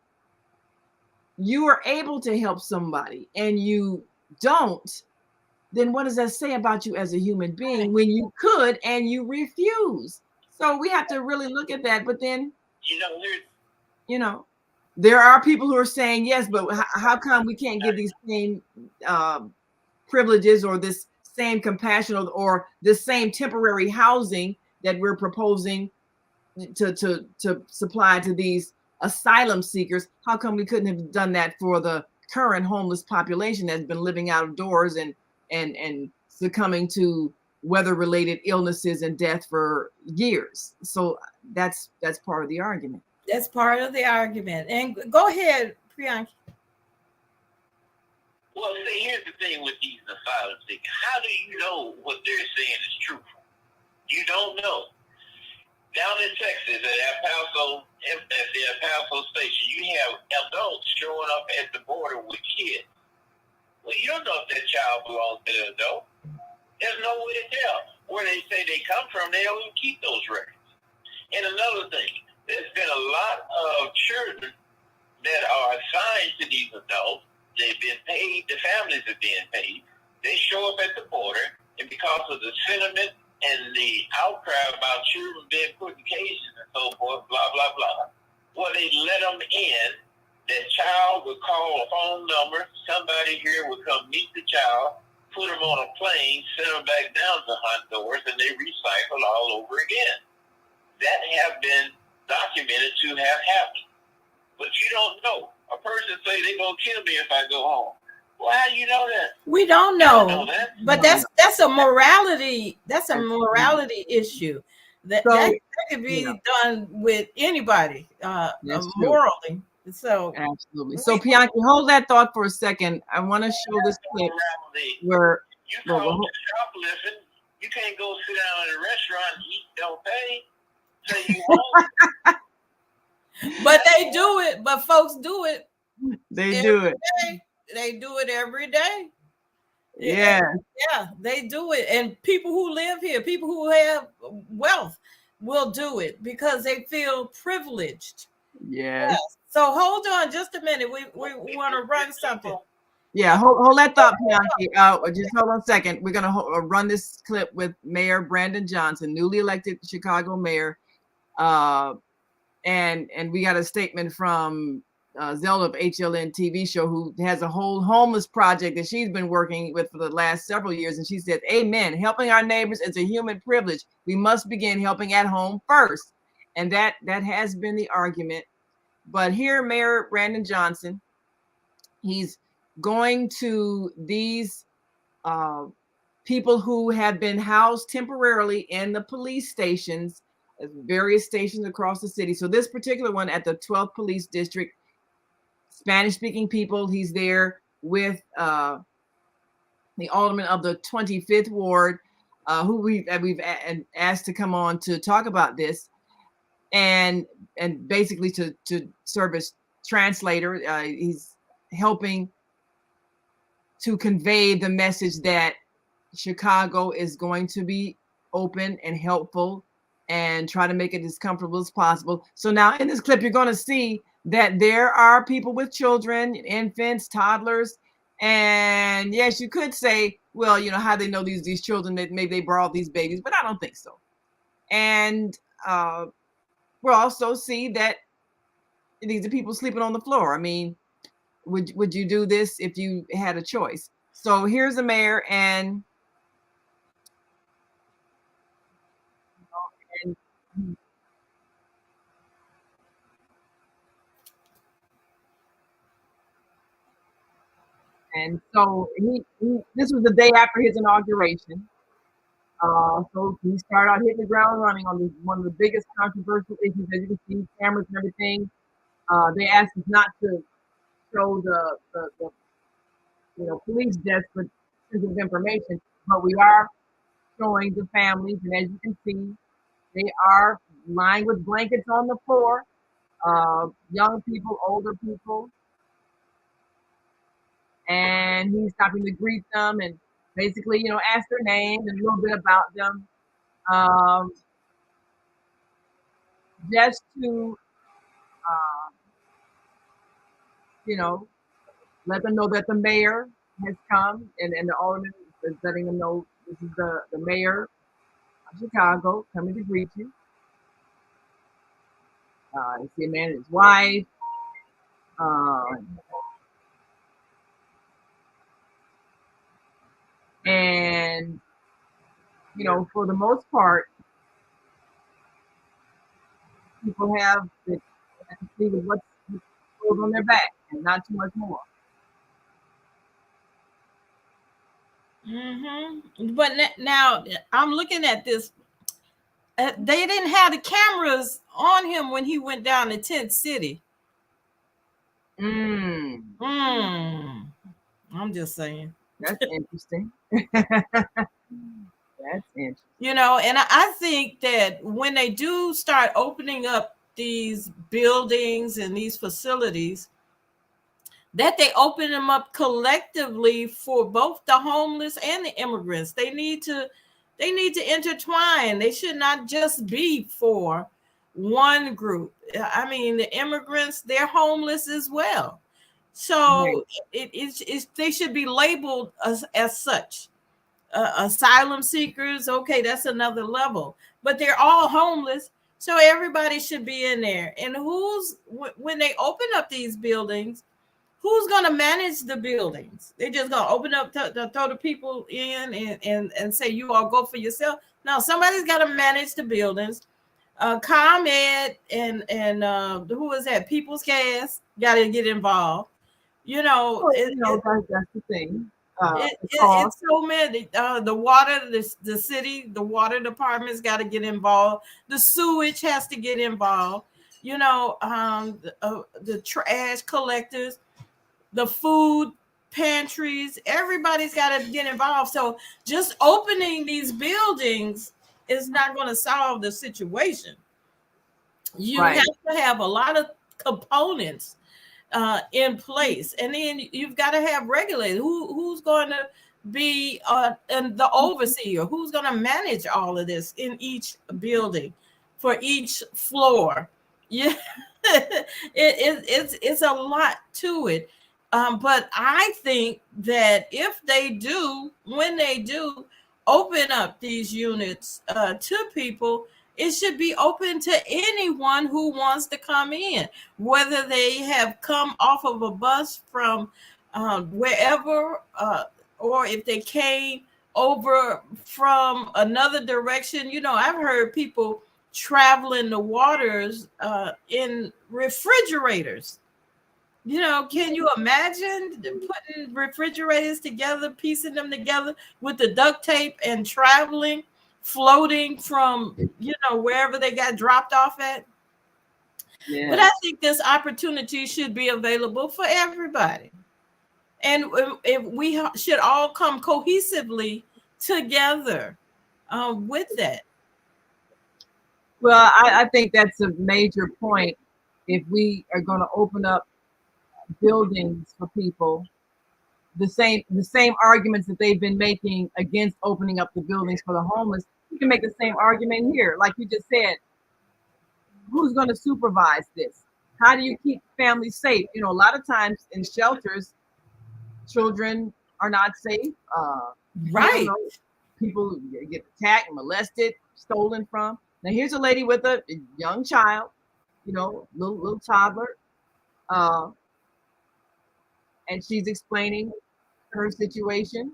you are able to help somebody and you don't, then what does that say about you as a human being when you could and you refuse? So we have to really look at that. But then, you know, there are people who are saying, yes, but how come we can't give these same privileges or this same compassion or this same temporary housing that we're proposing to supply to these asylum seekers? How come we couldn't have done that for the current homeless population that's been living out of doors and succumbing to weather-related illnesses and death for years? So that's part of the argument. That's part of the argument. And go ahead, Priyanka. Well, see, here's the thing with these asylum seekers. How do you know what they're saying is truthful? You don't know. Down in Texas at the El Paso station, you have adults showing up at the border with kids. Well, you don't know if that child belongs to the adult. There's no way to tell. Where they say they come from, they don't even keep those records. And another thing, there's been a lot of children that are assigned to these adults. They've been paid, the families are being paid. They show up at the border, and because of the sentiment and the outcry about children being put in cages and so forth, blah, blah, blah, well, they let them in. That child would call a phone number. Somebody here would come meet the child, put them on a plane, send them back down to Honduras, and they recycle all over again. That have been documented to have happened. But you don't know. A person say they're going to kill me if I go home. Well, how do you know that? We don't know. That. But that's a morality. That's a morality issue. That could be done with anybody morally. So absolutely. So Pianki, hold that thought for a second. I want to show this clip where you go shoplifting. You can't go sit down at a restaurant and eat, don't pay. Say you won't. But they do it. But folks do it. They do it. They do it every day. Yeah. Yeah, they do it. And people who live here, people who have wealth will do it because they feel privileged. Yes. So hold on just a minute. We want to run something. Yeah, hold that thought, Pianki. Just hold on a second. We're going to run this clip with Mayor Brandon Johnson, newly elected Chicago mayor. And we got a statement from Zelda of HLN TV show, who has a whole homeless project that she's been working with for the last several years. And she said, amen, helping our neighbors is a human privilege. We must begin helping at home first. And that has been the argument. But here, Mayor Brandon Johnson, he's going to these people who have been housed temporarily in the police stations, various stations across the city. So this particular one at the 12th Police District, Spanish-speaking people. He's there with the alderman of the 25th Ward, who we've asked to come on to talk about this, and basically to serve as translator. He's helping to convey the message that Chicago is going to be open and helpful and try to make it as comfortable as possible. So now in this clip, you're going to see that there are people with children, infants, toddlers. And yes, you could say, well, you know, how they know these children, that maybe they brought these babies, but I don't think so. And we'll also see that these are people sleeping on the floor. I mean, would you do this if you had a choice? So here's the mayor, and so he this was the day after his inauguration. So he started out hitting the ground running on one of the biggest controversial issues. As you can see, cameras and everything. They asked us not to show the police deaths for sensitive information, but we are showing the families, and as you can see, they are lying with blankets on the floor. Young people, older people, and he's stopping to greet them and basically, ask their name and a little bit about them, um, just to, uh, you know, let them know that the mayor has come, and the alderman is letting them know this is the mayor of Chicago coming to greet you. You see a man and his wife. Uh, and, for the most part, people have the see what's goes on their back and not too much more. But now I'm looking at this. They didn't have the cameras on him when he went down to Tent City. Mm. I'm just saying. That's interesting. That's interesting. And I think that when they do start opening up these buildings and these facilities, that they open them up collectively for both the homeless and the immigrants. They need to intertwine. They should not just be for one group. I mean, the immigrants, they're homeless as well. So they should be labeled as such. Asylum seekers, okay, that's another level. But they're all homeless, so everybody should be in there. And when they open up these buildings, who's going to manage the buildings? They're just going to open up, throw the people in and say, you all go for yourself. No, somebody's got to manage the buildings. ComEd and who is that? People's Gas got to get involved. That's the thing. It's so many. The water, the city, the water department's got to get involved. The sewage has to get involved. The trash collectors, the food pantries, everybody's got to get involved. So just opening these buildings is not going to solve the situation. You have to have a lot of components in place, and then you've got to have regulators. Who's going to be and the overseer? Who's going to manage all of this in each building for each floor? Yeah, it's a lot to it. But I think that when they do open up these units to people, it should be open to anyone who wants to come in, whether they have come off of a bus from wherever, or if they came over from another direction. I've heard people traveling the waters in refrigerators. Can you imagine putting refrigerators together, piecing them together with the duct tape and traveling, floating from, wherever they got dropped off at? Yeah. But I think this opportunity should be available for everybody. And if we should all come cohesively together with that. Well, I think that's a major point. If we are going to open up buildings for people, the same arguments that they've been making against opening up the buildings for the homeless, you can make the same argument here. Like you just said, who's going to supervise this? How do you keep families safe? A lot of times in shelters, children are not safe. Right. People get attacked, molested, stolen from. Now here's a lady with a young child, little toddler. uh, and she's explaining her situation.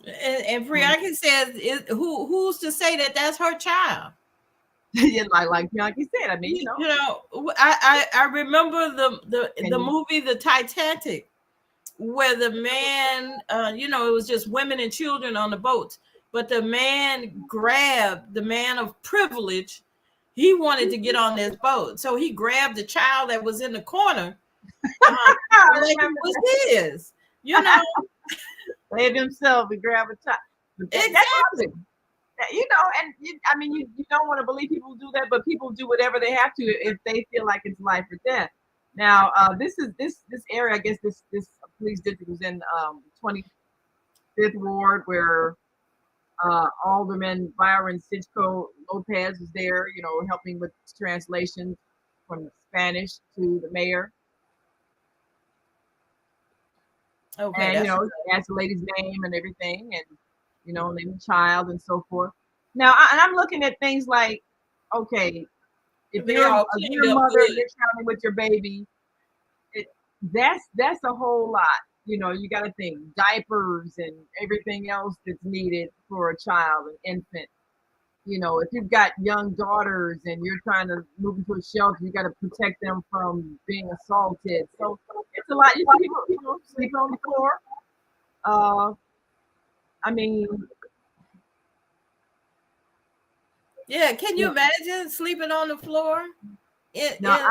And Priyanka says, who's to say that that's her child? Yeah, like Bianchi said. I mean, you know, I remember the and movie The Titanic, where the man, it was just women and children on the boats, but the man grabbed the man of privilege. He wanted to get on this boat, so he grabbed the child that was in the corner, I like it remember was that. his. You know, Save himself and grab a child. But that's exactly. something. You know, and I mean, you don't want to believe people do that, but people do whatever they have to if they feel like it's life or death. Now, this area, I guess this police district was in 25th Ward, where Alderman Byron Sitchko Lopez was there, you know, helping with translations from Spanish to the mayor. Okay, And, you that's know, asked the lady's name and everything, and, you know, name the child and so forth. Now, and I'm looking at things like, okay, if they all you're cleaned a up mother and good. you're traveling with your baby, it, that's a whole lot. You know, you got to think diapers and everything else that's needed for a child, an infant. You know, if you've got young daughters and you're trying to move into a shelter, you got to protect them from being assaulted. So it's a lot. You see people, sleeping on the floor. Uh, I mean, Yeah, can you imagine sleeping on the floor in now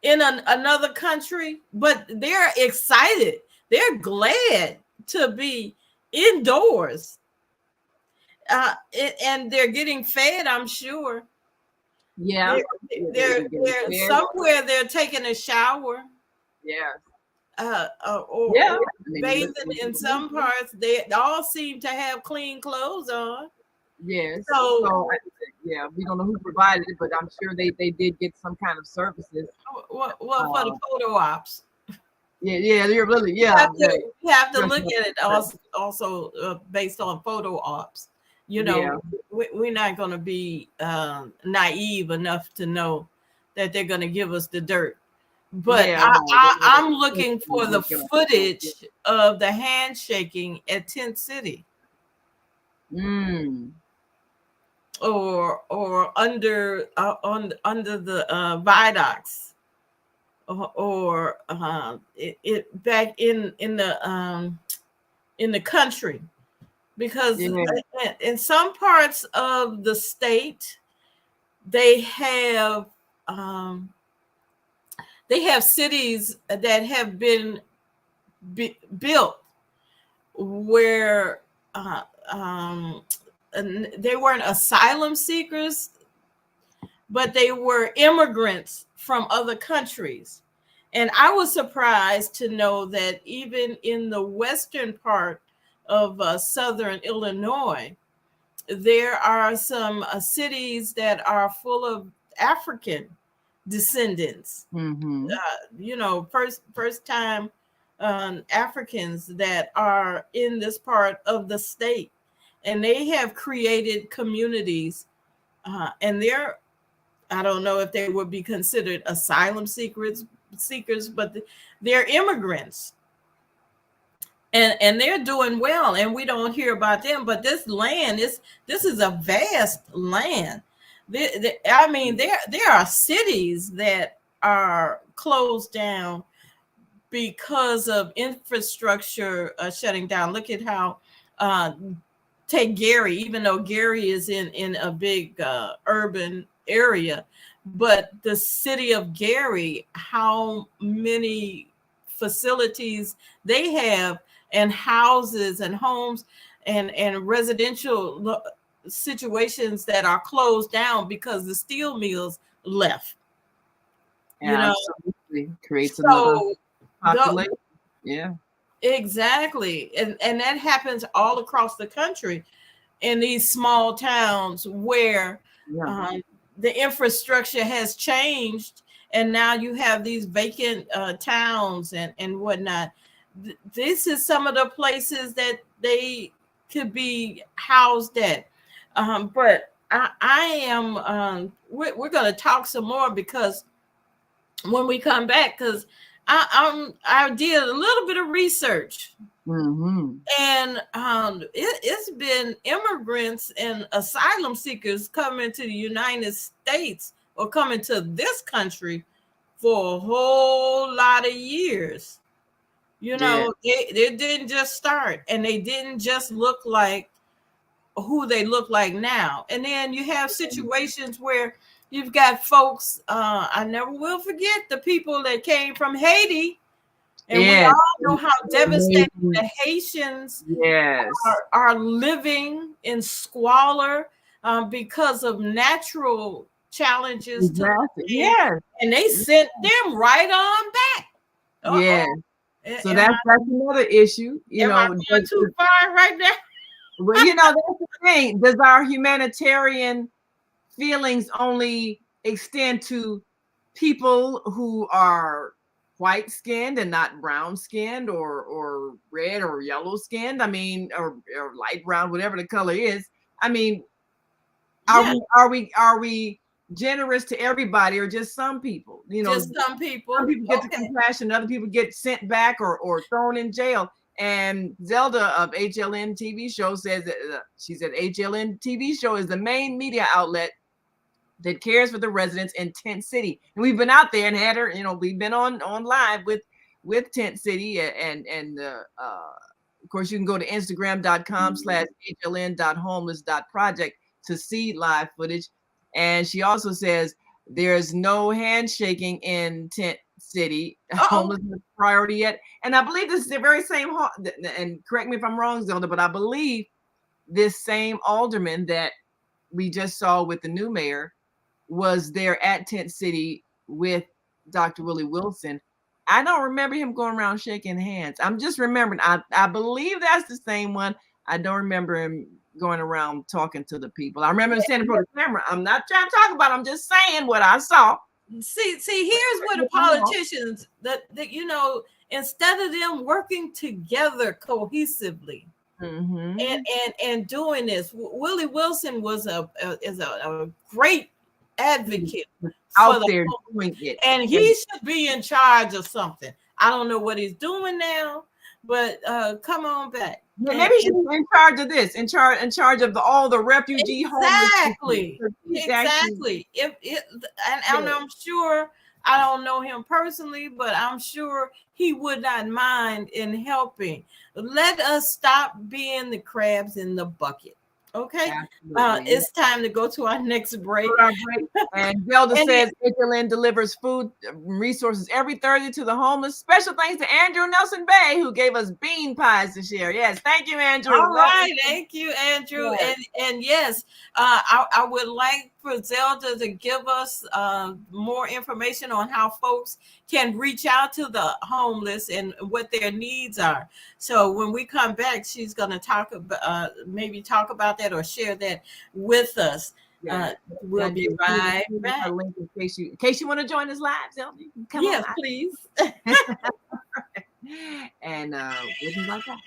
in, another country? But they're excited. They're glad to be indoors. And they're getting fed, I'm sure. yeah, They're somewhere they're taking a shower. yeah, Or yeah. I mean, bathing in some parts. They all seem to have clean clothes on. yes. So, So yeah, we don't know who provided it, but I'm sure they did get some kind of services. well, for the photo ops, Yeah, you're really you have to look at it also based on photo ops. You yeah, know, we're not going to be naive enough to know that they're going to give us the dirt. But yeah. No, I'm looking for the footage of the handshaking at Tent City. Mm. Or under under the viaducts, or it back in the country, because Yeah. in some parts of the state they have um, cities that have been built where um, they weren't asylum seekers, but they were immigrants from other countries. And I was surprised to know that even in the western part of southern Illinois, there are some cities that are full of African descendants. Mm-hmm. First time Africans that are in this part of the state, and they have created communities, and they're, I don't know if they would be considered asylum seekers, but they're immigrants, and they're doing well, and we don't hear about them. But this is a vast land. I mean, there are cities that are closed down because of infrastructure shutting down. Look at how take Gary, even though Gary is in a big urban area, but the city of Gary, how many facilities they have, and houses and homes and residential situations that are closed down because the steel mills left. Absolutely. Creates another So population. Yeah. exactly, and that happens all across the country in these small towns where the infrastructure has changed, and now you have these vacant towns and whatnot. This is some of the places that they could be housed at. But I am we're going to talk some more, because when we come back, because I did a little bit of research. Mm-hmm. And it's been immigrants and asylum seekers coming to the United States or coming to this country for a whole lot of years. You Yeah. know, they didn't just start, and they didn't just look like who they look like now. And then you have situations where you've got folks, I never will forget the people that came from Haiti. And we Yes. all know how devastating Amazing. the Haitians Yes. are living in squalor because of natural challenges to Exactly. the land, Yes. and they sent them right on back. Yes. Uh-oh. So Am that's another issue. am I going too far right now? Well, that's the thing. Does our humanitarian feelings only extend to people who are white skinned and not brown skinned or red or yellow skinned? I mean, or light brown, whatever the color is. I mean, Yeah, are we generous to everybody or just some people? just some Some people. people get the Okay. compassion, other people get sent back or thrown in jail. And Zelda of HLN TV show says that she said HLN TV show is the main media outlet that cares for the residents in Tent City. And we've been out there and had her, we've been on live with Tent City and of course you can go to instagram.com/hln.homeless.project to see live footage. And she also says there's no handshaking in Tent City. Uh-oh. Homelessness priority yet. And I believe this is the very same, and correct me if I'm wrong, Zelda, but I believe this same alderman that we just saw with the new mayor was there at Tent City with Dr. Willie Wilson. I don't remember him going around shaking hands. I'm just remembering. I believe that's the same one. I don't remember him going around talking to the people. I remember him standing before the camera. I'm not trying to talk about it. I'm just saying what I saw. See, here's where the politicians that instead of them working together cohesively, Mm-hmm. and doing this, Willie Wilson was is a great advocate for Out the there homeless, doing it. and he should be in charge of something. I don't know what he's doing now, but come on back. Maybe he's in charge of this, in charge of all the refugee exactly, homeless. exactly. And I'm sure, I don't know him personally, but I'm sure he would not mind in helping. Let us stop being the crabs in the bucket. Okay, it's time to go to our next break. And Zelda says HLN delivers food resources every Thursday to the homeless. Special thanks to Andrew Nelson Bay, who gave us bean pies to share. Yes, thank you, Andrew. All right, thank you, Andrew. Yes. And yes, I would like for Zelda to give us more information on how folks can reach out to the homeless and what their needs are. So when we come back, she's going to talk about maybe talk about that or share that with us. We'll be right back. In case you want to join us live, Zelda, you can come on. Please. And we'll be right back.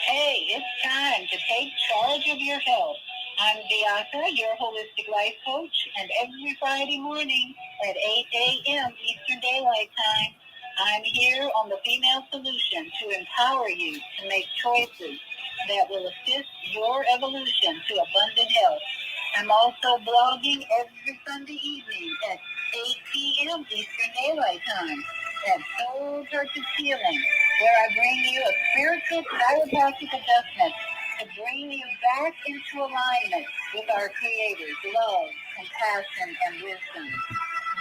Hey, it's time to take charge of your health. I'm Beata, your holistic life coach, and every Friday morning at 8 a.m. Eastern Daylight Time, I'm here on the Female Solution to empower you to make choices that will assist your evolution to abundant health. I'm also blogging every Sunday evening at 8 p.m. Eastern Daylight Time at Soul Church's Healing, where I bring you a spiritual chiropractic adjustment to bring you back into alignment with our Creator's love, compassion, and wisdom.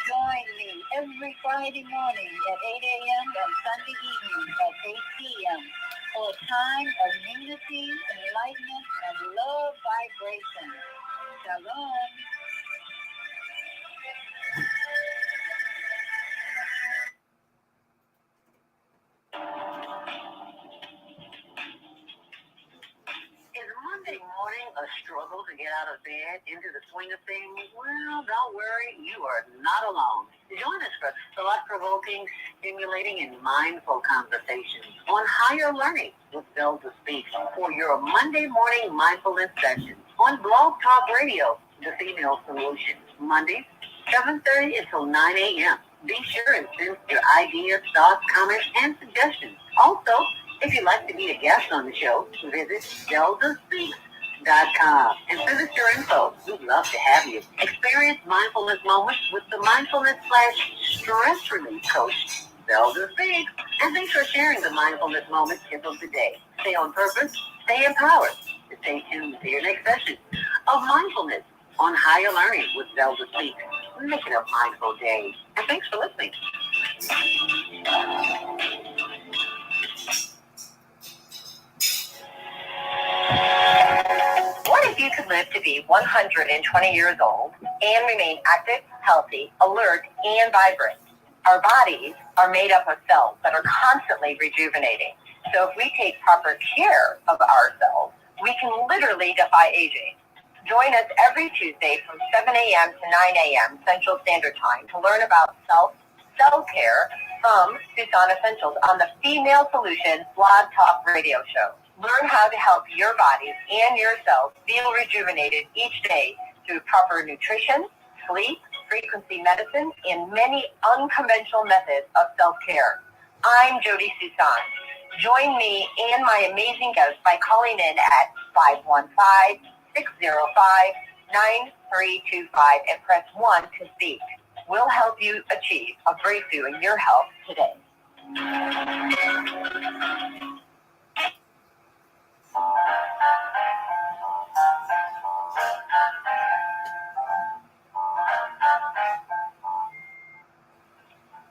Join me every Friday morning at 8 a.m. and Sunday evening at 8 p.m. for a time of unity, enlightenment, and love vibration. Shalom. Is Monday morning a struggle to get out of bed into the swing of things? Well, don't worry, you are not alone. Join us for thought-provoking, stimulating, and mindful conversations on higher learning with Zelda Speaks for your Monday morning mindfulness session on Blog Talk Radio, The Female Solution, Mondays 7:30 until 9 a.m. Be sure and send your ideas, thoughts, comments, and suggestions. Also, if you'd like to be a guest on the show, visit zeldaspeaks.com and send us your info. We'd love to have you. Experience mindfulness moments with the mindfulness/stress relief coach, Zelda Speaks. And thanks for sharing the mindfulness moment tip of the day. Stay on purpose, stay empowered. Stay tuned to your next session of mindfulness on Higher Learning with Zelda Speaks. Make it a mindful day. And thanks for listening. What if you could live to be 120 years old and remain active, healthy, alert, and vibrant? Our bodies are made up of cells that are constantly rejuvenating. So if we take proper care of ourselves, we can literally defy aging. Join us every Tuesday from 7 a.m. to 9 a.m. Central Standard Time to learn about self-care from Tucson Essentials on the Female Solutions Blog Talk Radio Show. Learn how to help your bodies and your cells feel rejuvenated each day through proper nutrition, sleep, frequency medicine, and many unconventional methods of self-care. I'm Jody Tucson. Join me and my amazing guests by calling in at 515-605-9325 and press 1 to speak. We'll help you achieve a breakthrough in your health today.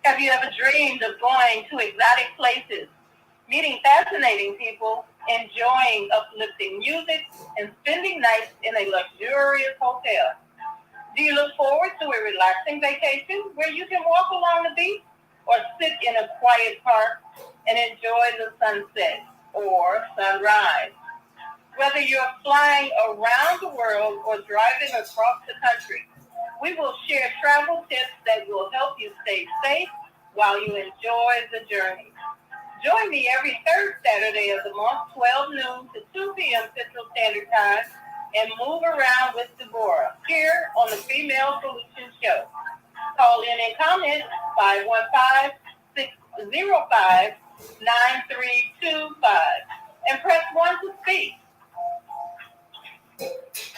Have you ever dreamed of going to exotic places, meeting fascinating people, enjoying uplifting music, and spending nights in a luxurious hotel? Do you look forward to a relaxing vacation where you can walk along the beach or sit in a quiet park and enjoy the sunset or sunrise? Whether you're flying around the world or driving across the country, we will share travel tips that will help you stay safe while you enjoy the journey. Join me every third Saturday of the month, 12 noon to 2 p.m. Central Standard Time, and move around with Deborah here on the Female Solutions Show. Call in and comment 515-605-9325 and press 1 to speak.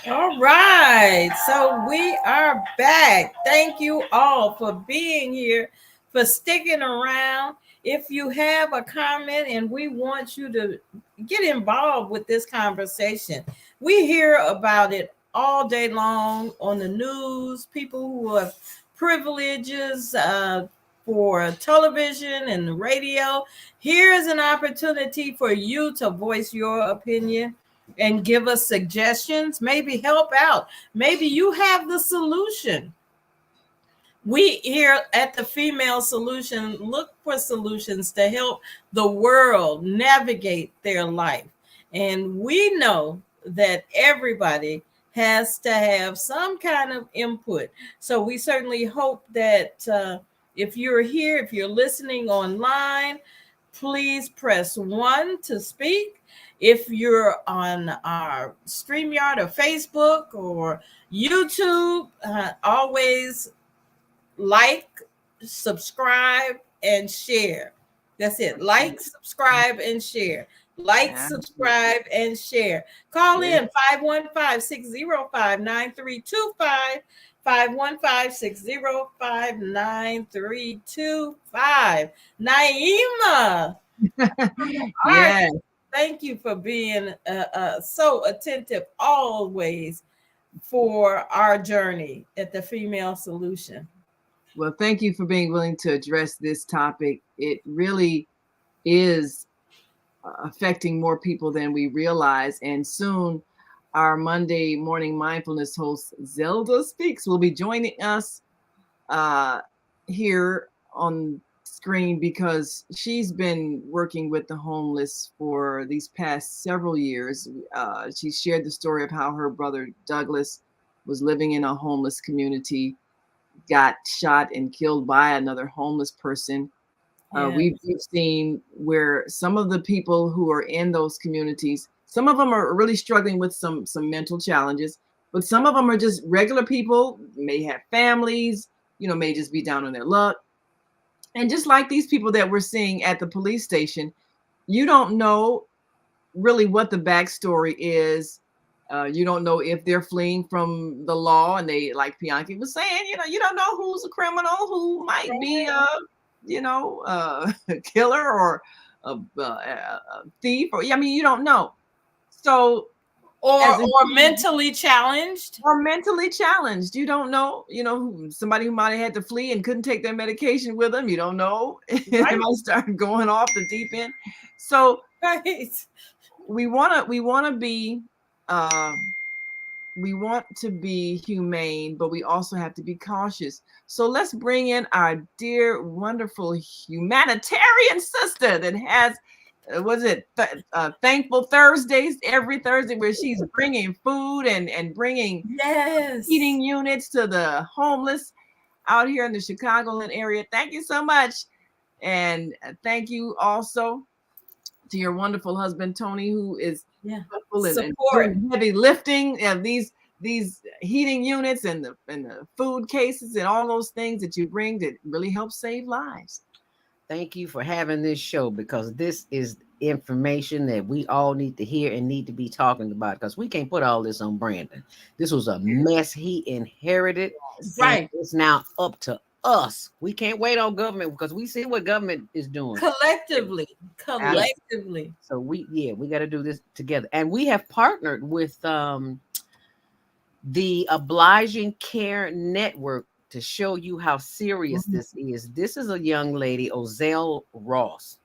All right, so we are back. Thank you all for being here, for sticking around. If you have a comment and we want you to get involved with this conversation, we hear about it all day long on the news. People who have privileges for television and the radio. Here's an opportunity for you to voice your opinion and give us suggestions, maybe help out. Maybe you have the solution. We here at the Female Solution look for solutions to help the world navigate their life. And we know that everybody has to have some kind of input. So we certainly hope that if you're here, if you're listening online, please press 1 to speak. If you're on our StreamYard or Facebook or YouTube, always like, subscribe, and share. That's it. Like, subscribe, and share. Like, subscribe, and share. Call in 515-605-9325. 515-605-9325. Naima. Yes. Thank you for being so attentive always for our journey at the Female Solution. Well, thank you for being willing to address this topic. It really is affecting more people than we realize. And soon, our Monday morning mindfulness host, Zelda Speaks, will be joining us here on screen because she's been working with the homeless for these past several years. She shared the story of how her brother Douglas was living in a homeless community, got shot and killed by another homeless person. We've seen where some of the people who are in those communities, some of them are really struggling with some mental challenges. But some of them are just regular people, may have families, may just be down on their luck. And just like these people that we're seeing at the police station, you don't know really what the backstory is. You don't know if they're fleeing from the law, and they, like Bianchi was saying, you don't know who's a criminal, who might be a killer or a thief, or you don't know. So, or mentally challenged, you don't know, somebody who might have had to flee and couldn't take their medication with them. You don't know. Right. They might start going off the deep end. So right. we want to be humane, but we also have to be cautious. So let's bring in our dear, wonderful humanitarian sister that has, Thankful Thursdays every Thursday, where she's bringing food and bringing feeding units to the homeless out here in the Chicagoland area. Thank you so much. And thank you also to your wonderful husband, Tony, who is helpful and doing heavy lifting of these heating units and the food cases and all those things that you bring that really help save lives. Thank you for having this show, because this is information that we all need to hear and need to be talking about, because we can't put all this on Brandon. This was a mess he inherited. Right. It's now up to us. We can't wait on government, because we see what government is doing collectively. So we got to do this together. And we have partnered with the Obliging Care Network to show you how serious this is. This is a young lady, Ozelle Ross,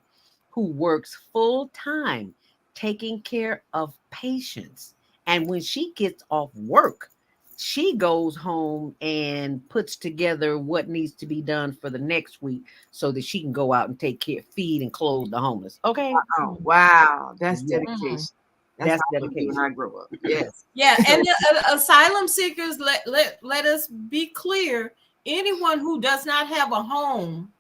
who works full time taking care of patients. And when she gets off work, she goes home and puts together what needs to be done for the next week so that she can go out and take care, feed and clothe the homeless. Okay. Oh, wow. That's dedication. That's dedication. When I grow up. Yes. Yeah. And asylum seekers, let us be clear. Anyone who does not have a home,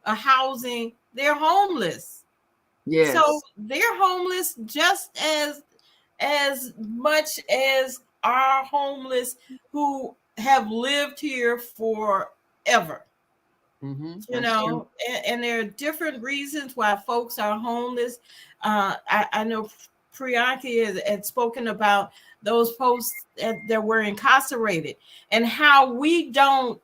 a housing, they're homeless. Yes. So they're homeless just as much as our homeless who have lived here forever. You know, and there are different reasons why folks are homeless. I know Priyanka had spoken about those folks that were incarcerated and how we don't,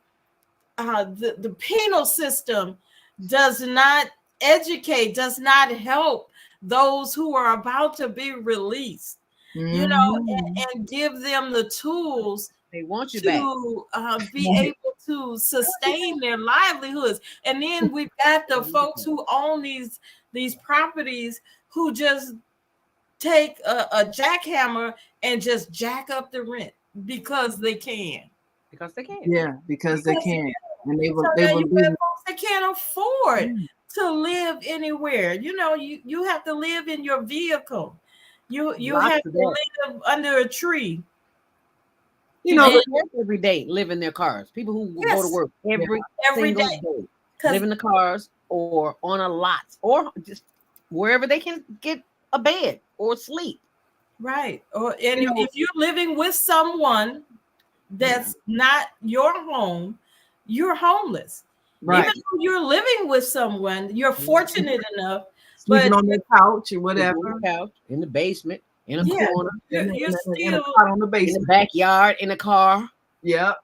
the penal system does not educate, does not help those who are about to be released, you know, and give them the tools they want you to be able to sustain their livelihoods. And then we've got the folks who own these properties who just take a jackhammer and just jack up the rent because they can. Yeah, because they can. And they will folks that can't afford to live anywhere. You know, you have to live in your vehicle. You have to live under a tree. You know, every day live in their cars. People who go to work every day live in the cars or on a lot or just wherever they can get a bed or sleep. Right. If you're living with someone that's not your home, you're homeless. Right. Even though you're living with someone, you're fortunate enough. Sleeping on the couch or whatever. In the basement, in a corner. You're still on the basement. In the backyard, in a car. Yeah.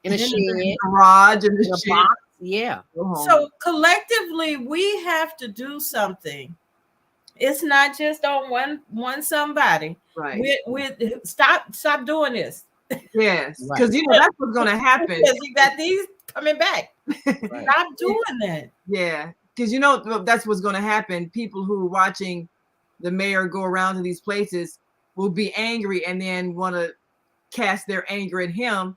In a shed. In the garage, in the shed. Box. Yeah. So collectively, we have to do something. It's not just on one somebody. Right. We stop doing this. Yes, because that's what's going to happen. Because you got these coming back. Right. Stop doing that. Yeah, because that's what's going to happen. People who are watching the mayor go around to these places will be angry and then want to cast their anger at him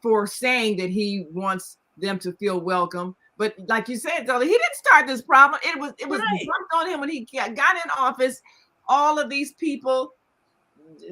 for saying that he wants them to feel welcome. But like you said, Dolly, he didn't start this problem. It was dumped on him when he got in office. All of these people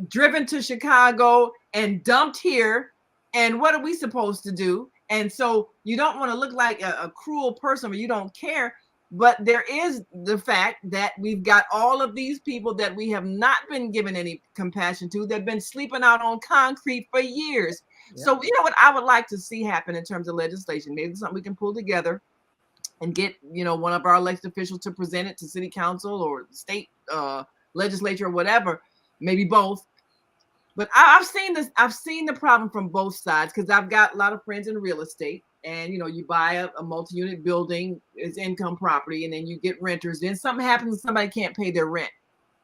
driven to Chicago and dumped here. And what are we supposed to do? And so you don't want to look like a cruel person, but you don't care. But there is the fact that we've got all of these people that we have not been given any compassion to, that have been sleeping out on concrete for years. Yep. So, you know what I would like to see happen in terms of legislation, maybe something we can pull together and get, one of our elected officials to present it to city council or state legislature or whatever, maybe both. But I've seen this. I've seen the problem from both sides, because I've got a lot of friends in real estate, and you buy a multi-unit building, it's income property, and then you get renters. Then something happens and somebody can't pay their rent.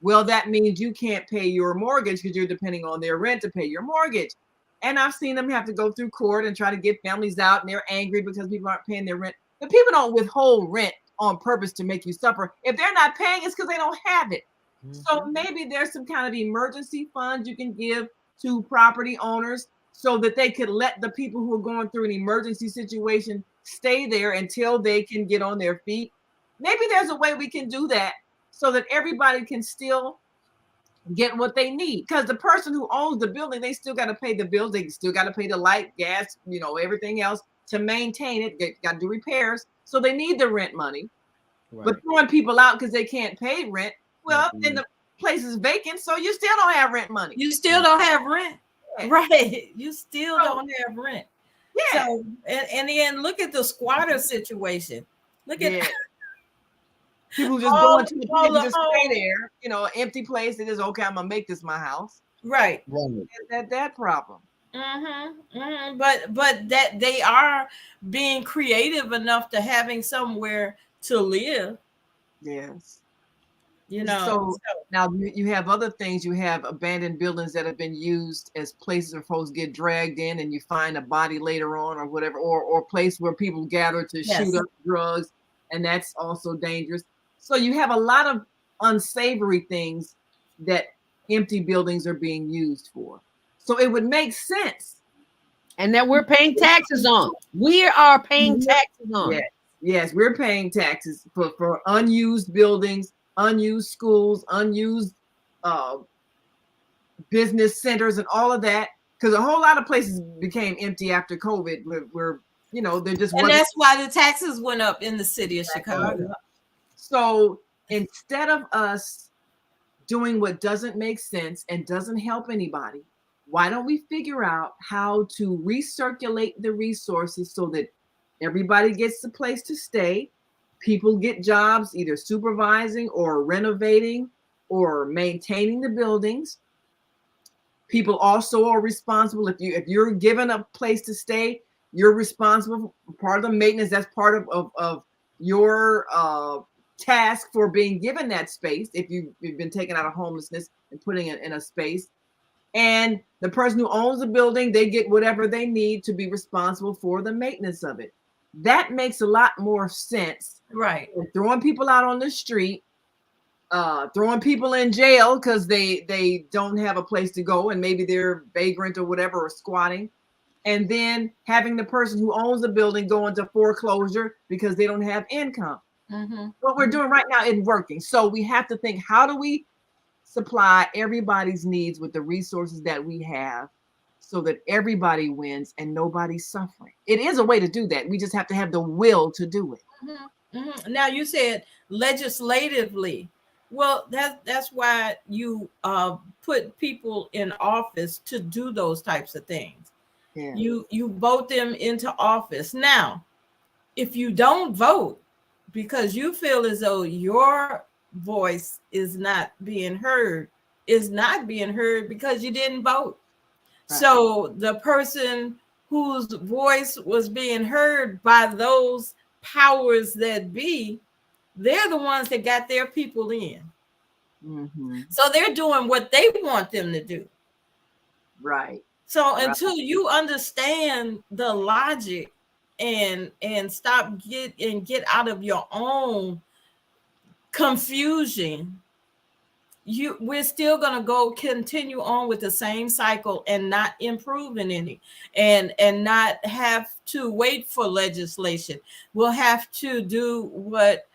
Well, that means you can't pay your mortgage because you're depending on their rent to pay your mortgage. And I've seen them have to go through court and try to get families out, and they're angry because people aren't paying their rent. But people don't withhold rent on purpose to make you suffer. If they're not paying, it's because they don't have it. So maybe there's some kind of emergency funds you can give to property owners so that they could let the people who are going through an emergency situation stay there until they can get on their feet. Maybe there's a way we can do that so that everybody can still get what they need. Because the person who owns the building, they still got to pay the bills. They still got to pay the light, gas, everything else to maintain it. They got to do repairs. So they need the rent money. Right. But throwing people out because they can't pay rent, well, then the place is vacant, so you still don't have rent money. You still don't have rent. Right. You still don't have rent. Yeah. So, and then look at the squatter situation. Look at people just go into the place and just stay there, empty place. It is okay. I'm gonna make this my house. Right. That problem. But that they are being creative enough to having somewhere to live. Yes. So now you have other things. You have abandoned buildings that have been used as places where folks get dragged in, and you find a body later on or whatever, or a place where people gather to shoot up drugs, and that's also dangerous. So you have a lot of unsavory things that empty buildings are being used for. So it would make sense. And that we're paying taxes on. We are paying taxes on. Yes, we're paying taxes for unused buildings, unused schools, unused business centers, and all of that, because a whole lot of places became empty after COVID. Where they're just, and that's why the taxes went up in the city of Chicago. So instead of us doing what doesn't make sense and doesn't help anybody, why don't we figure out how to recirculate the resources so that everybody gets a place to stay? People get jobs either supervising or renovating or maintaining the buildings. People also are responsible. If you're given a place to stay, you're responsible for part of the maintenance. That's part of your task for being given that space. If you've been taken out of homelessness and putting it in a space, and the person who owns the building, they get whatever they need to be responsible for the maintenance of it. That makes a lot more sense. Right. Throwing people out on the street, throwing people in jail because they don't have a place to go, and maybe they're vagrant or whatever, or squatting, and then having the person who owns the building go into foreclosure because they don't have income. What we're doing right now isn't working. So we have to think, how do we supply everybody's needs with the resources that we have so that everybody wins and nobody's suffering? It is a way to do that. We just have to have the will to do it. Now, you said legislatively. Well, that's why you put people in office to do those types of things. Yeah. You vote them into office. Now, if you don't vote because you feel as though your voice is not being heard because you didn't vote. Right. So the person whose voice was being heard by those powers that be, they're the ones that got their people in. So they're doing what they want them to do. Right. So until you understand the logic and get out of your own confusion, we're still going to continue on with the same cycle and not improving any, and not have to wait for legislation. We'll have to do what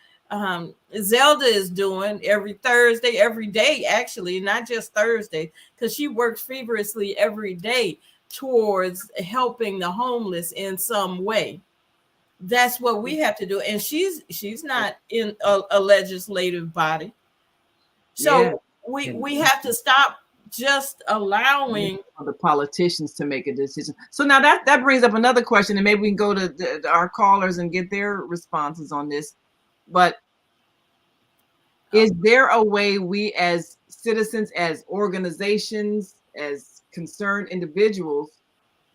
Zelda is doing every Thursday, every day, actually, not just Thursday, because she works feverishly every day towards helping the homeless in some way. that's what we have to do. And she's not in a legislative body. So Yeah. we have to stop just allowing For the politicians to make a decision. So now that brings up another question, and maybe we can go to our callers and get their responses on this. But is there a way we as citizens, as organizations, as concerned individuals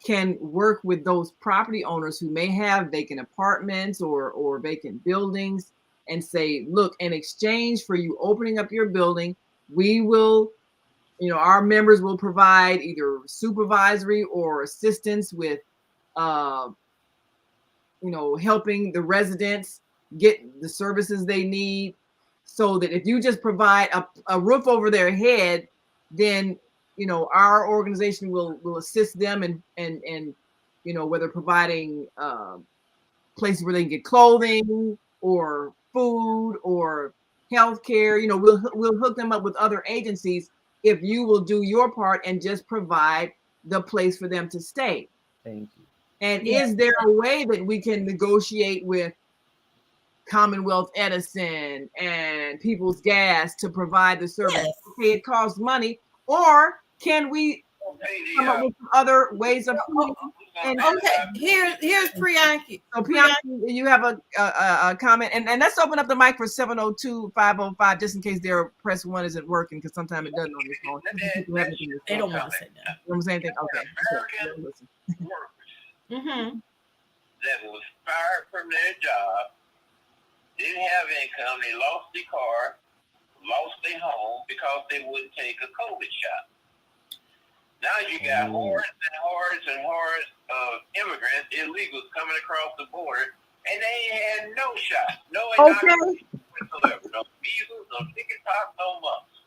can work with those property owners who may have vacant apartments or vacant buildings and say, look, in exchange for you opening up your building, we will, our members will provide either supervisory or assistance with, helping the residents get the services they need, so that if you just provide a roof over their head, then our organization will assist them and whether providing places where they can get clothing or food or health care. We'll hook them up with other agencies if you will do your part and just provide the place for them to stay. Thank you. And is there a way that we can negotiate with Commonwealth Edison and People's Gas to provide the service? Yes. Okay, it costs money. Or can we come up with other ways of feeding? And Okay, here's Priyanka. so Priyanka, you have a comment, and let's open up the mic for 702-505 just in case their press one isn't working, because sometimes it doesn't on this phone. They don't want to say that. You know what I'm saying? Okay. American workers Mm-hmm. that was fired from their job, didn't have income, they lost their car, lost their home because they wouldn't take a COVID shot. Now you got hordes and hordes and hordes of immigrants, illegals coming across the border, and they had no shot, no inoculation whatsoever, no measles, no chickenpox, no mumps.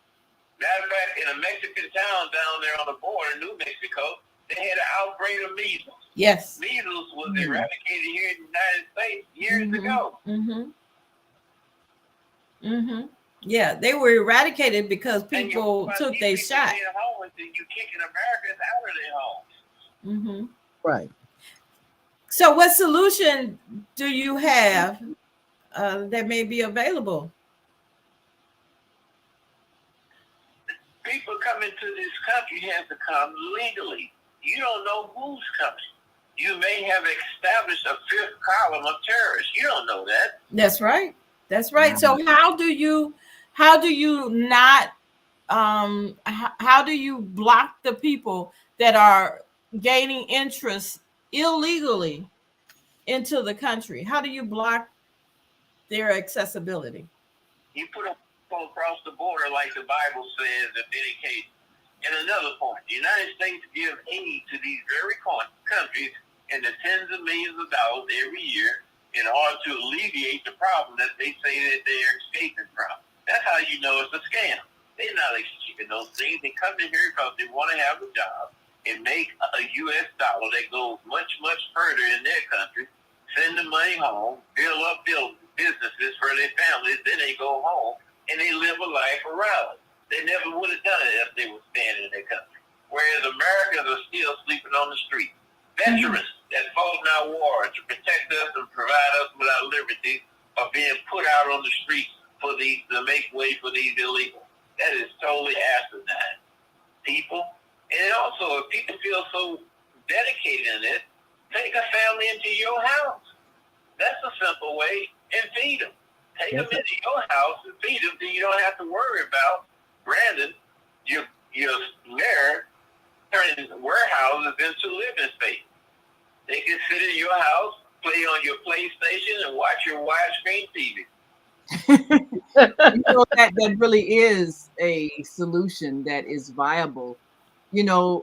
Matter of fact, in a Mexican town down there on the border, New Mexico, they had an outbreak of measles. Yes. Measles was eradicated here in the United States years ago. Yeah, they were eradicated because people took their shot. You kicking Americans out of their homes. Right. So what solution do you have that may be available? People coming to this country have to come legally. You don't know who's coming. You may have established a fifth column of terrorists. You don't know that. That's right. That's right. So how do you not how do you block the people that are gaining interest illegally into the country? How do you block their accessibility? You put them across the border like the Bible says in many cases. And another point, the United States gives aid to these very countries in the tens of millions of dollars every year in order to alleviate the problem that they say that they're escaping from. That's how you know it's a scam. They're not escaping those things. They come in here because they want to have a job and make a U.S. dollar that goes much, much further in their country, send the money home, build businesses for their families, then they go home and they live a life around it. They never would have done it if they were staying in their country. Whereas Americans are still sleeping on the street. Veterans that fought in our war to protect us and provide us with our liberty are being put out on the streets to make way for these illegals. That is totally asinine. People, and also if people feel so dedicated in it, take a family into your house. That's a simple way, and feed them. Take them into your house and feed them, so you don't have to worry about Brandon, your mayor, turning warehouses into living space. They can sit in your house, play on your PlayStation, and watch your widescreen TV. That really is a solution that is viable.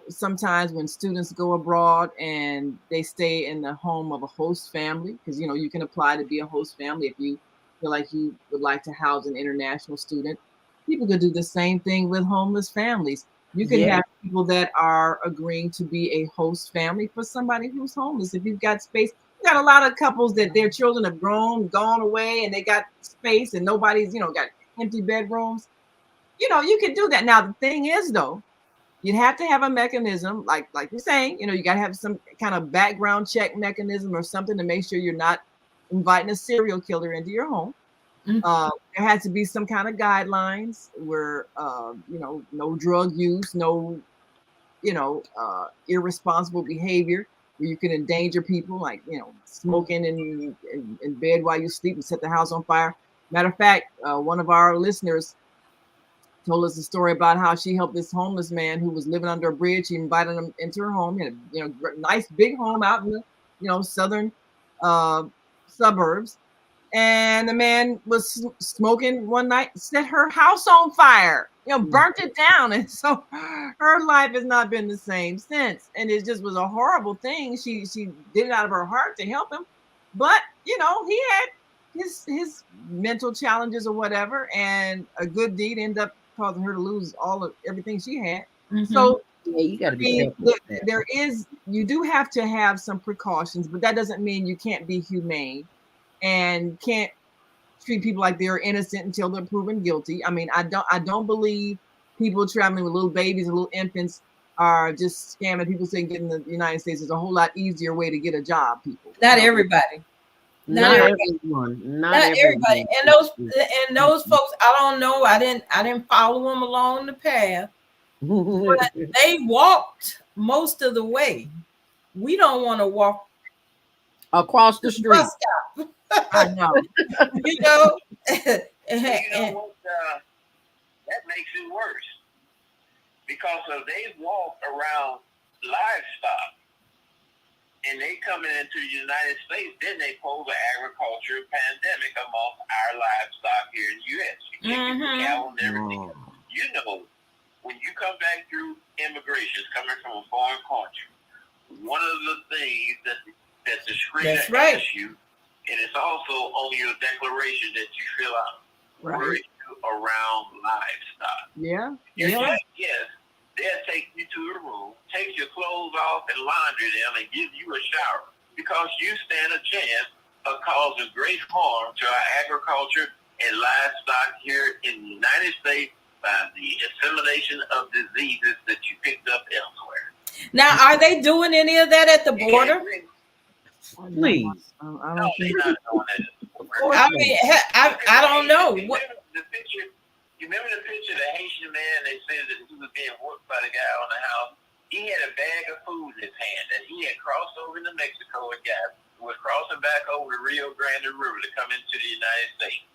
Sometimes when students go abroad and they stay in the home of a host family, because you can apply to be a host family if you feel like you would like to house an international student. People could do the same thing with homeless families. You can have people that are agreeing to be a host family for somebody who's homeless. If you've got space, you got a lot of couples that their children have gone away, and they got space, and nobody's, got empty bedrooms. You can do that. Now, the thing is, though, you have to have a mechanism, like you're saying, you got to have some kind of background check mechanism or something to make sure you're not inviting a serial killer into your home. Mhm. There has to be some kind of guidelines where, no drug use, no, irresponsible behavior where you can endanger people, like, smoking in bed while you sleep and set the house on fire. Matter of fact, one of our listeners told us a story about how she helped this homeless man who was living under a bridge. She invited him into her home. He had a nice big home out in the southern uh, suburbs, and the man was smoking one night, set her house on fire, burnt it down. And so her life has not been the same since. And it just was a horrible thing. She did it out of her heart to help him. But, he had his mental challenges or whatever. And a good deed ended up causing her to lose everything she had. So Yeah, you got to be careful with that. You do have to have some precautions, but that doesn't mean you can't be humane and can't treat people like they're innocent until they're proven guilty. I mean, I don't believe people traveling with little babies and little infants are just scamming people saying getting in the United States is a whole lot easier way to get a job. People, not everybody. Not everyone. Not everybody. And those folks, I don't know. I didn't follow them along the path. But they walked most of the way. We don't want to walk across the street. I know. You know what? That makes it worse because if they walk around livestock and they coming into the United States, then they pose an agriculture pandemic amongst our livestock here in the U.S. You take cattle and everything. You know, when you come back through immigration, coming from a foreign country, one of the things that the screener asks you, and it's also on your declaration that you fill out, were you around livestock? Yeah. Yes, they'll take you to the room, take your clothes off and laundry them, and give you a shower because you stand a chance of causing great harm to our agriculture and livestock here in the United States by the assimilation of diseases that you picked up elsewhere. Now, are they doing any of that at the border? Please. No, they're not doing that at the border. I mean, I don't know. You remember the picture of the Haitian man? They said that he was being worked by the guy on the house. He had a bag of food in his hand, and he had crossed over into Mexico and was crossing back over the Rio Grande River to come into the United States.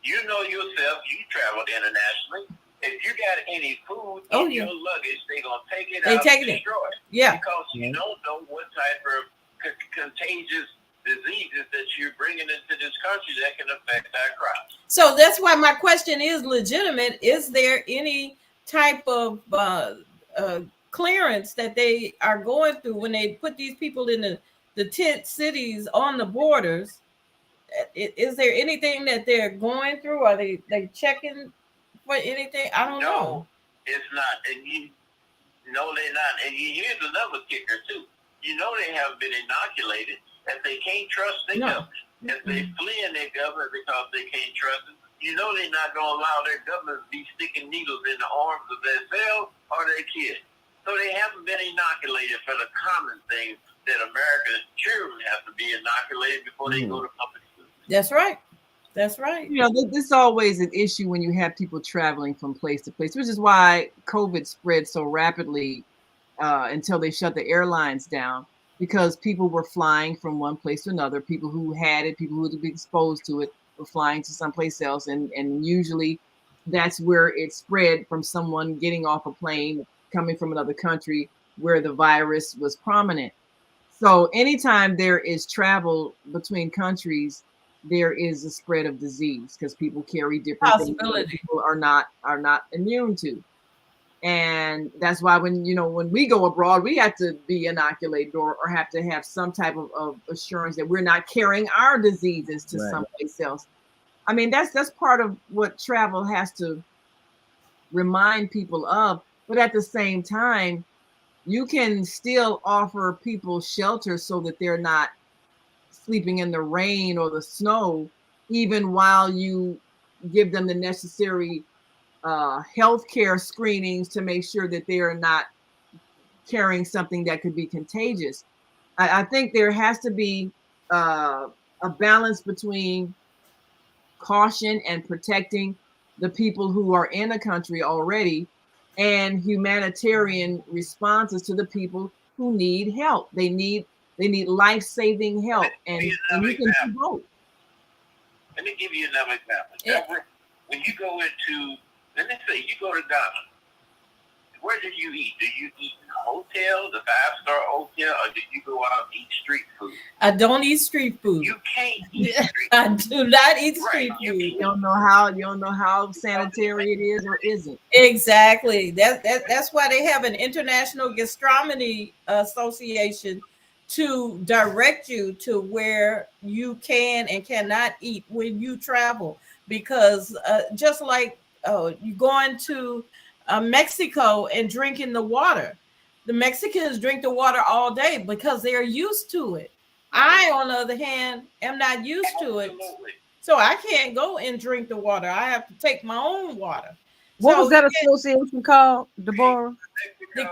You know yourself, you traveled internationally. If you got any food in your luggage, they're going to take it out and destroy it. Yeah. Because you don't know what type of contagious diseases that you're bringing into this country that can affect our crops. So that's why my question is legitimate. Is there any type of clearance that they are going through when they put these people in the tent cities on the borders? Is there anything that they're going through? Are they checking for anything? I don't know. It's not. And they're not. And here's another kicker too. You know they haven't been inoculated, that they can't trust their government. If they flee in their government because they can't trust it, you know they're not going to allow their government to be sticking needles in the arms of themselves or their kids. So they haven't been inoculated for the common things that America's children have to be inoculated before they go to public school. That's right. That's right. This is always an issue when you have people traveling from place to place, which is why COVID spread so rapidly until they shut the airlines down, because people were flying from one place to another. People who had it, people who had been exposed to it, were flying to someplace else. And usually that's where it spread, from someone getting off a plane, coming from another country where the virus was prominent. So anytime there is travel between countries, there is a spread of disease because people carry different things that people are not immune to. And that's why when we go abroad, we have to be inoculated or have to have some type of assurance that we're not carrying our diseases to someplace else. I mean, that's part of what travel has to remind people of. But at the same time, you can still offer people shelter so that they're not sleeping in the rain or the snow, even while you give them the necessary healthcare screenings to make sure that they are not carrying something that could be contagious. I think there has to be a balance between caution and protecting the people who are in the country already, and humanitarian responses to the people who need help. They need life-saving help, and you can do both. Let me give you another example. Yeah. Deborah, when you go into, let me say, you go to Ghana, where do you eat? Do you eat in a hotel, the 5-star hotel, or do you go out and eat street food? I don't eat street food. You can't eat street I food. do not eat street Right. food. You don't know how sanitary it is or isn't. Exactly. That's why they have an international gastronomy association to direct you to where you can and cannot eat when you travel. Because just like you going to Mexico and drinking the water, the Mexicans drink the water all day because they're used to it. I, on the other hand, am not used to it. Absolutely. So I can't go and drink the water. I have to take my own water. What was So that association called, Deborah? the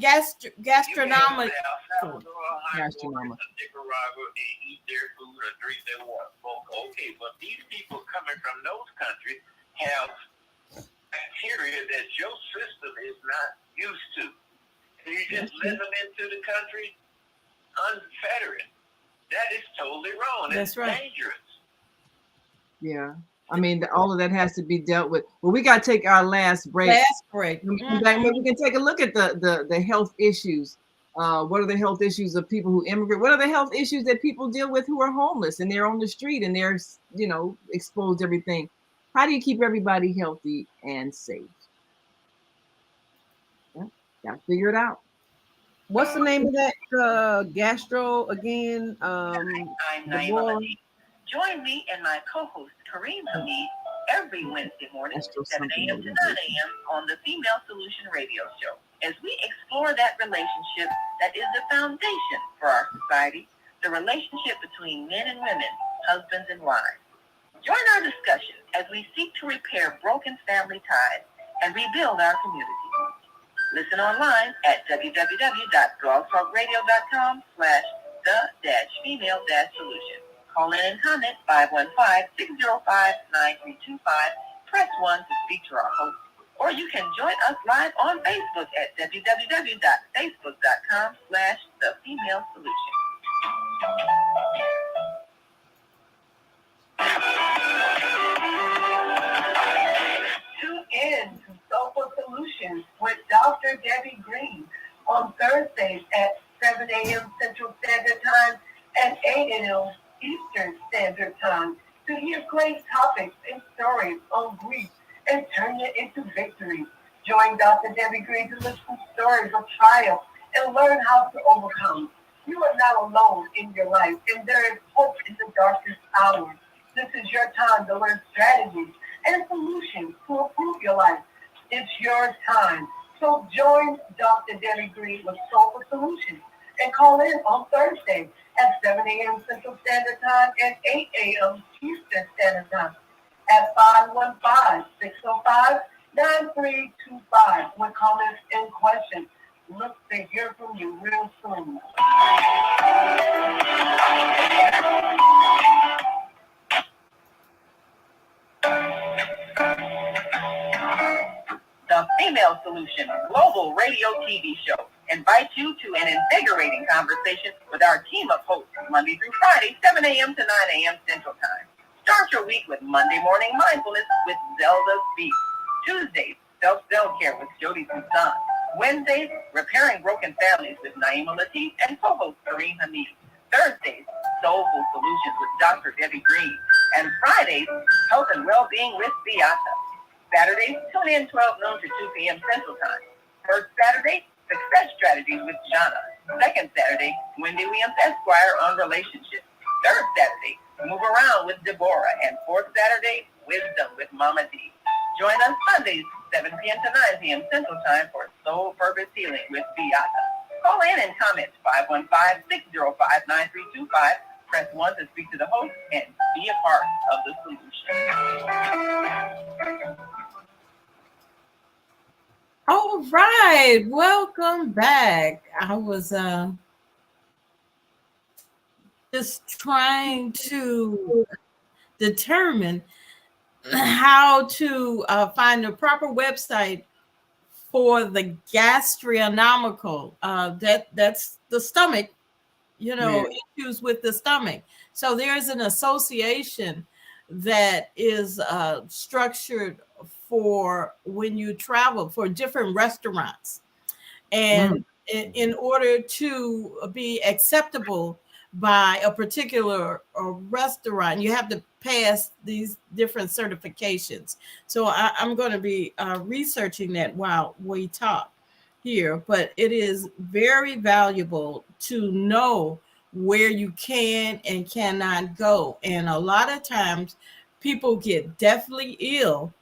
Gastronomical. gastronomic. Gastronomic. Nicaragua and eat their food or drink their water. Okay, but these people coming from those countries have bacteria that your system is not used to. And you just let them into the country unfettered. That is totally wrong. That's right. Dangerous. Yeah. I mean, all of that has to be dealt with. Well, we got to take our last break. When we come back, maybe we can take a look at the health issues. What are the health issues of people who immigrate? What are the health issues that people deal with who are homeless and they're on the street and they're, exposed to everything? How do you keep everybody healthy and safe? Yeah, got to figure it out. What's the name of that gastro again? I'm Naima Deborah? Ali. Join me and my co-host Kareem Hamid every Wednesday morning at 7 a.m. to 9 a.m. on the Female Solution Radio Show as we explore that relationship that is the foundation for our society, the relationship between men and women, husbands and wives. Join our discussion as we seek to repair broken family ties and rebuild our community. Listen online at www.blogtalkradio.com/the-female-solution. Call in and comment 515-605-9325. Press 1 to speak to our host. Or you can join us live on Facebook at www.facebook.com/the-female-solution. Tune in to Soulful Solutions with Dr. Debbie Green on Thursdays at 7 a.m. Central Standard Time and 8 a.m. Eastern Standard Time to hear great topics and stories on grief and turn it into victory. Join Dr. Debbie Green to listen to stories of triumph and learn how to overcome. You are not alone in your life, and there is hope in the darkest hours. This is your time to learn strategies and solutions to improve your life. It's your time. So join Dr. Debbie Green with Soulful Solutions and call in on Thursday at 7 a.m. Central Standard Time and 8 a.m. Eastern Standard Time at 515-605-9325 with comments and questions. Look to hear from you real soon. The Female Solution Global Radio TV Show invites you to an invigorating conversation with our team of hosts Monday through Friday, 7 a.m. to 9 a.m. Central Time. Start your week with Monday Morning Mindfulness with Zelda Speaks. Tuesdays, Self-Care with Jody Susan. Wednesdays, Repairing Broken Families with Naima Latif and co-host Kareem Hamid. Thursdays, Soulful Solutions with Dr. Debbie Green. And Fridays, Health and Wellbeing with Beata. Saturdays, tune in 12 noon to 2 p.m. Central Time. First Saturday, Success Strategies with Jana. Second Saturday, Wendy Williams Esquire on relationships. Third Saturday, Move Around with Deborah. And fourth Saturday, Wisdom with Mama D. Join us Sundays, 7 p.m. to 9 p.m. Central Time for Soul Purpose Healing with Beata. Call in and comment 515-605-9325. Press 1 to speak to the host and be a part of the solution. All right, welcome back. I was just trying to determine how to find the proper website for the gastronomical. That's the stomach, Yeah. issues with the stomach. So there's an association that is structured for when you travel for different restaurants. And Mm. in order to be acceptable by a particular restaurant, you have to pass these different certifications. So I'm going to be researching that while we talk here, but it is very valuable to know where you can and cannot go. And a lot of times people get deathly ill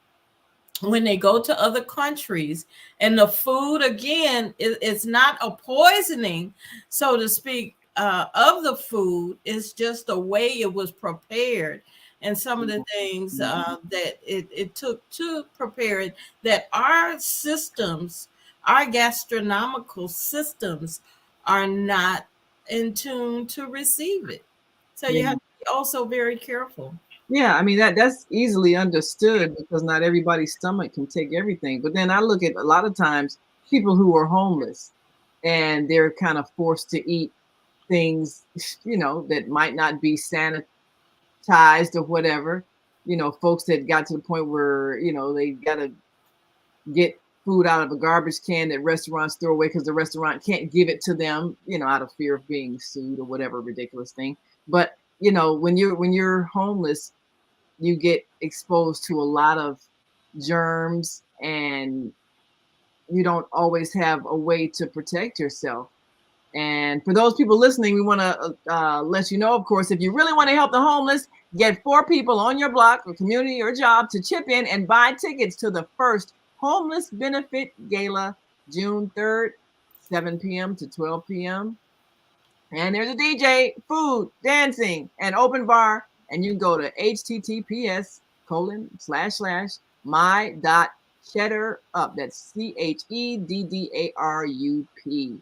when they go to other countries, and the food again is not a poisoning, so to speak, of the food. It's just the way it was prepared, and some of the things that it took to prepare it, that our systems, our gastronomical systems, are not in tune to receive it. So you Yeah. have to be also very careful. Yeah, I mean that's easily understood because not everybody's stomach can take everything. But then I look at a lot of times people who are homeless and they're kind of forced to eat things, that might not be sanitized or whatever. Folks that got to the point where, they gotta get food out of a garbage can that restaurants throw away because the restaurant can't give it to them, out of fear of being sued or whatever ridiculous thing. But when you're homeless, you get exposed to a lot of germs and you don't always have a way to protect yourself. And for those people listening, we want to let you know, of course, if you really want to help the homeless, get 4 people on your block or community or job to chip in and buy tickets to the first Homeless Benefit Gala, June 3rd, 7 p.m. to 12 p.m. And there's a DJ, food, dancing, and open bar. And you can go to https:// my.cheddarup. That's CHEDDARUP.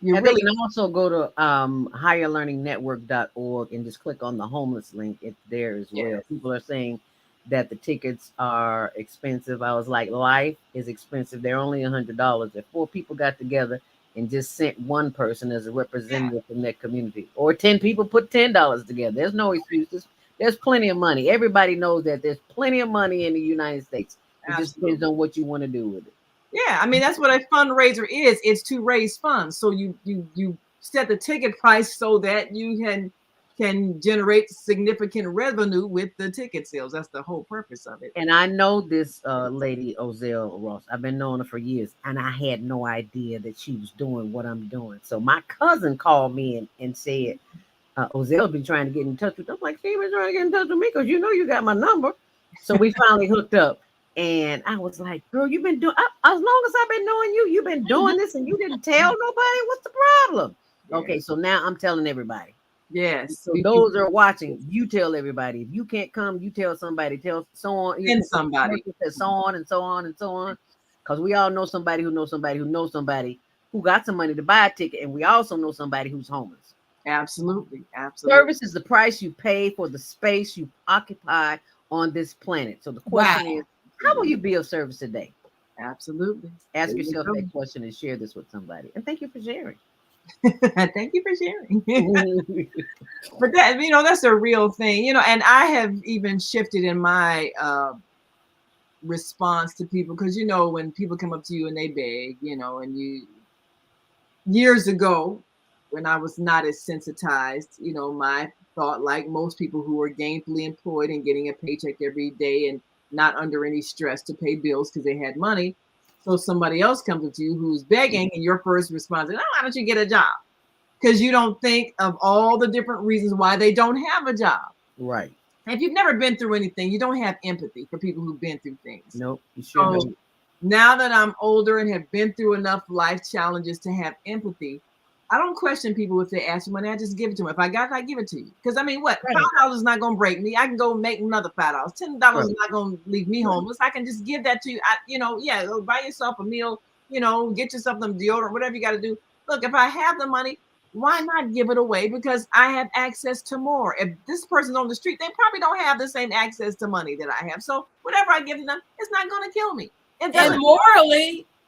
You And they really can also go to higherlearningnetwork.org and just click on the homeless link. It's there as well. Yes. People are saying that the tickets are expensive. I was like, life is expensive. They're only $100. If 4 people got together and just sent one person as a representative from their community, or 10 people put $10 together, there's no excuses. There's plenty of money. Everybody knows that there's plenty of money in the United States. It just depends Absolutely. on what you want to do with it. Yeah, I mean that's what a fundraiser is. It's to raise funds. So you set the ticket price so that you can generate significant revenue with the ticket sales. That's the whole purpose of it. And I know this lady, Ozell Ross. I've been knowing her for years, and I had no idea that she was doing what I'm doing. So my cousin called me and said, Ozell's been trying to get in touch with. I'm like, she been trying to get in touch with me because you got my number. So we finally hooked up. And I was like, girl, you've been doing, as long as I've been knowing you, you've been doing this and you didn't tell nobody. What's the problem? Yeah. Okay, so now I'm telling everybody. Yes. So those are watching, you tell everybody. If you can't come, you tell somebody. Tell so on. And somebody. So on and so on and so on. Because we all know somebody who knows somebody who knows somebody who got some money to buy a ticket. And we also know somebody who's homeless. Absolutely. Absolutely. Service is the price you pay for the space you occupy on this planet. So the question is, how will you be of service today? Absolutely. Ask yourself that question and share this with somebody. And thank you for sharing. Thank you for sharing. But that's a real thing, and I have even shifted in my response to people because when people come up to you and they beg, and years ago when I was not as sensitized, my thought, like most people who are gainfully employed and getting a paycheck every day and not under any stress to pay bills because they had money. So somebody else comes up to you who's begging, and your first response is, "Oh, why don't you get a job?" Because you don't think of all the different reasons why they don't have a job. Right. And if you've never been through anything, you don't have empathy for people who've been through things. Nope. You sure don't. Now that I'm older and have been through enough life challenges to have empathy, I don't question people if they ask for money. I just give it to them. If I got it, I give it to you. Because I mean, what? $5 is not going to break me. I can go make another $5. $10 is not going to leave me homeless. I can just give that to you. Go buy yourself a meal. Get yourself some deodorant, whatever you got to do. Look, if I have the money, why not give it away? Because I have access to more. If this person's on the street, they probably don't have the same access to money that I have. So whatever I give to them, it's not going to kill me. It And doesn't.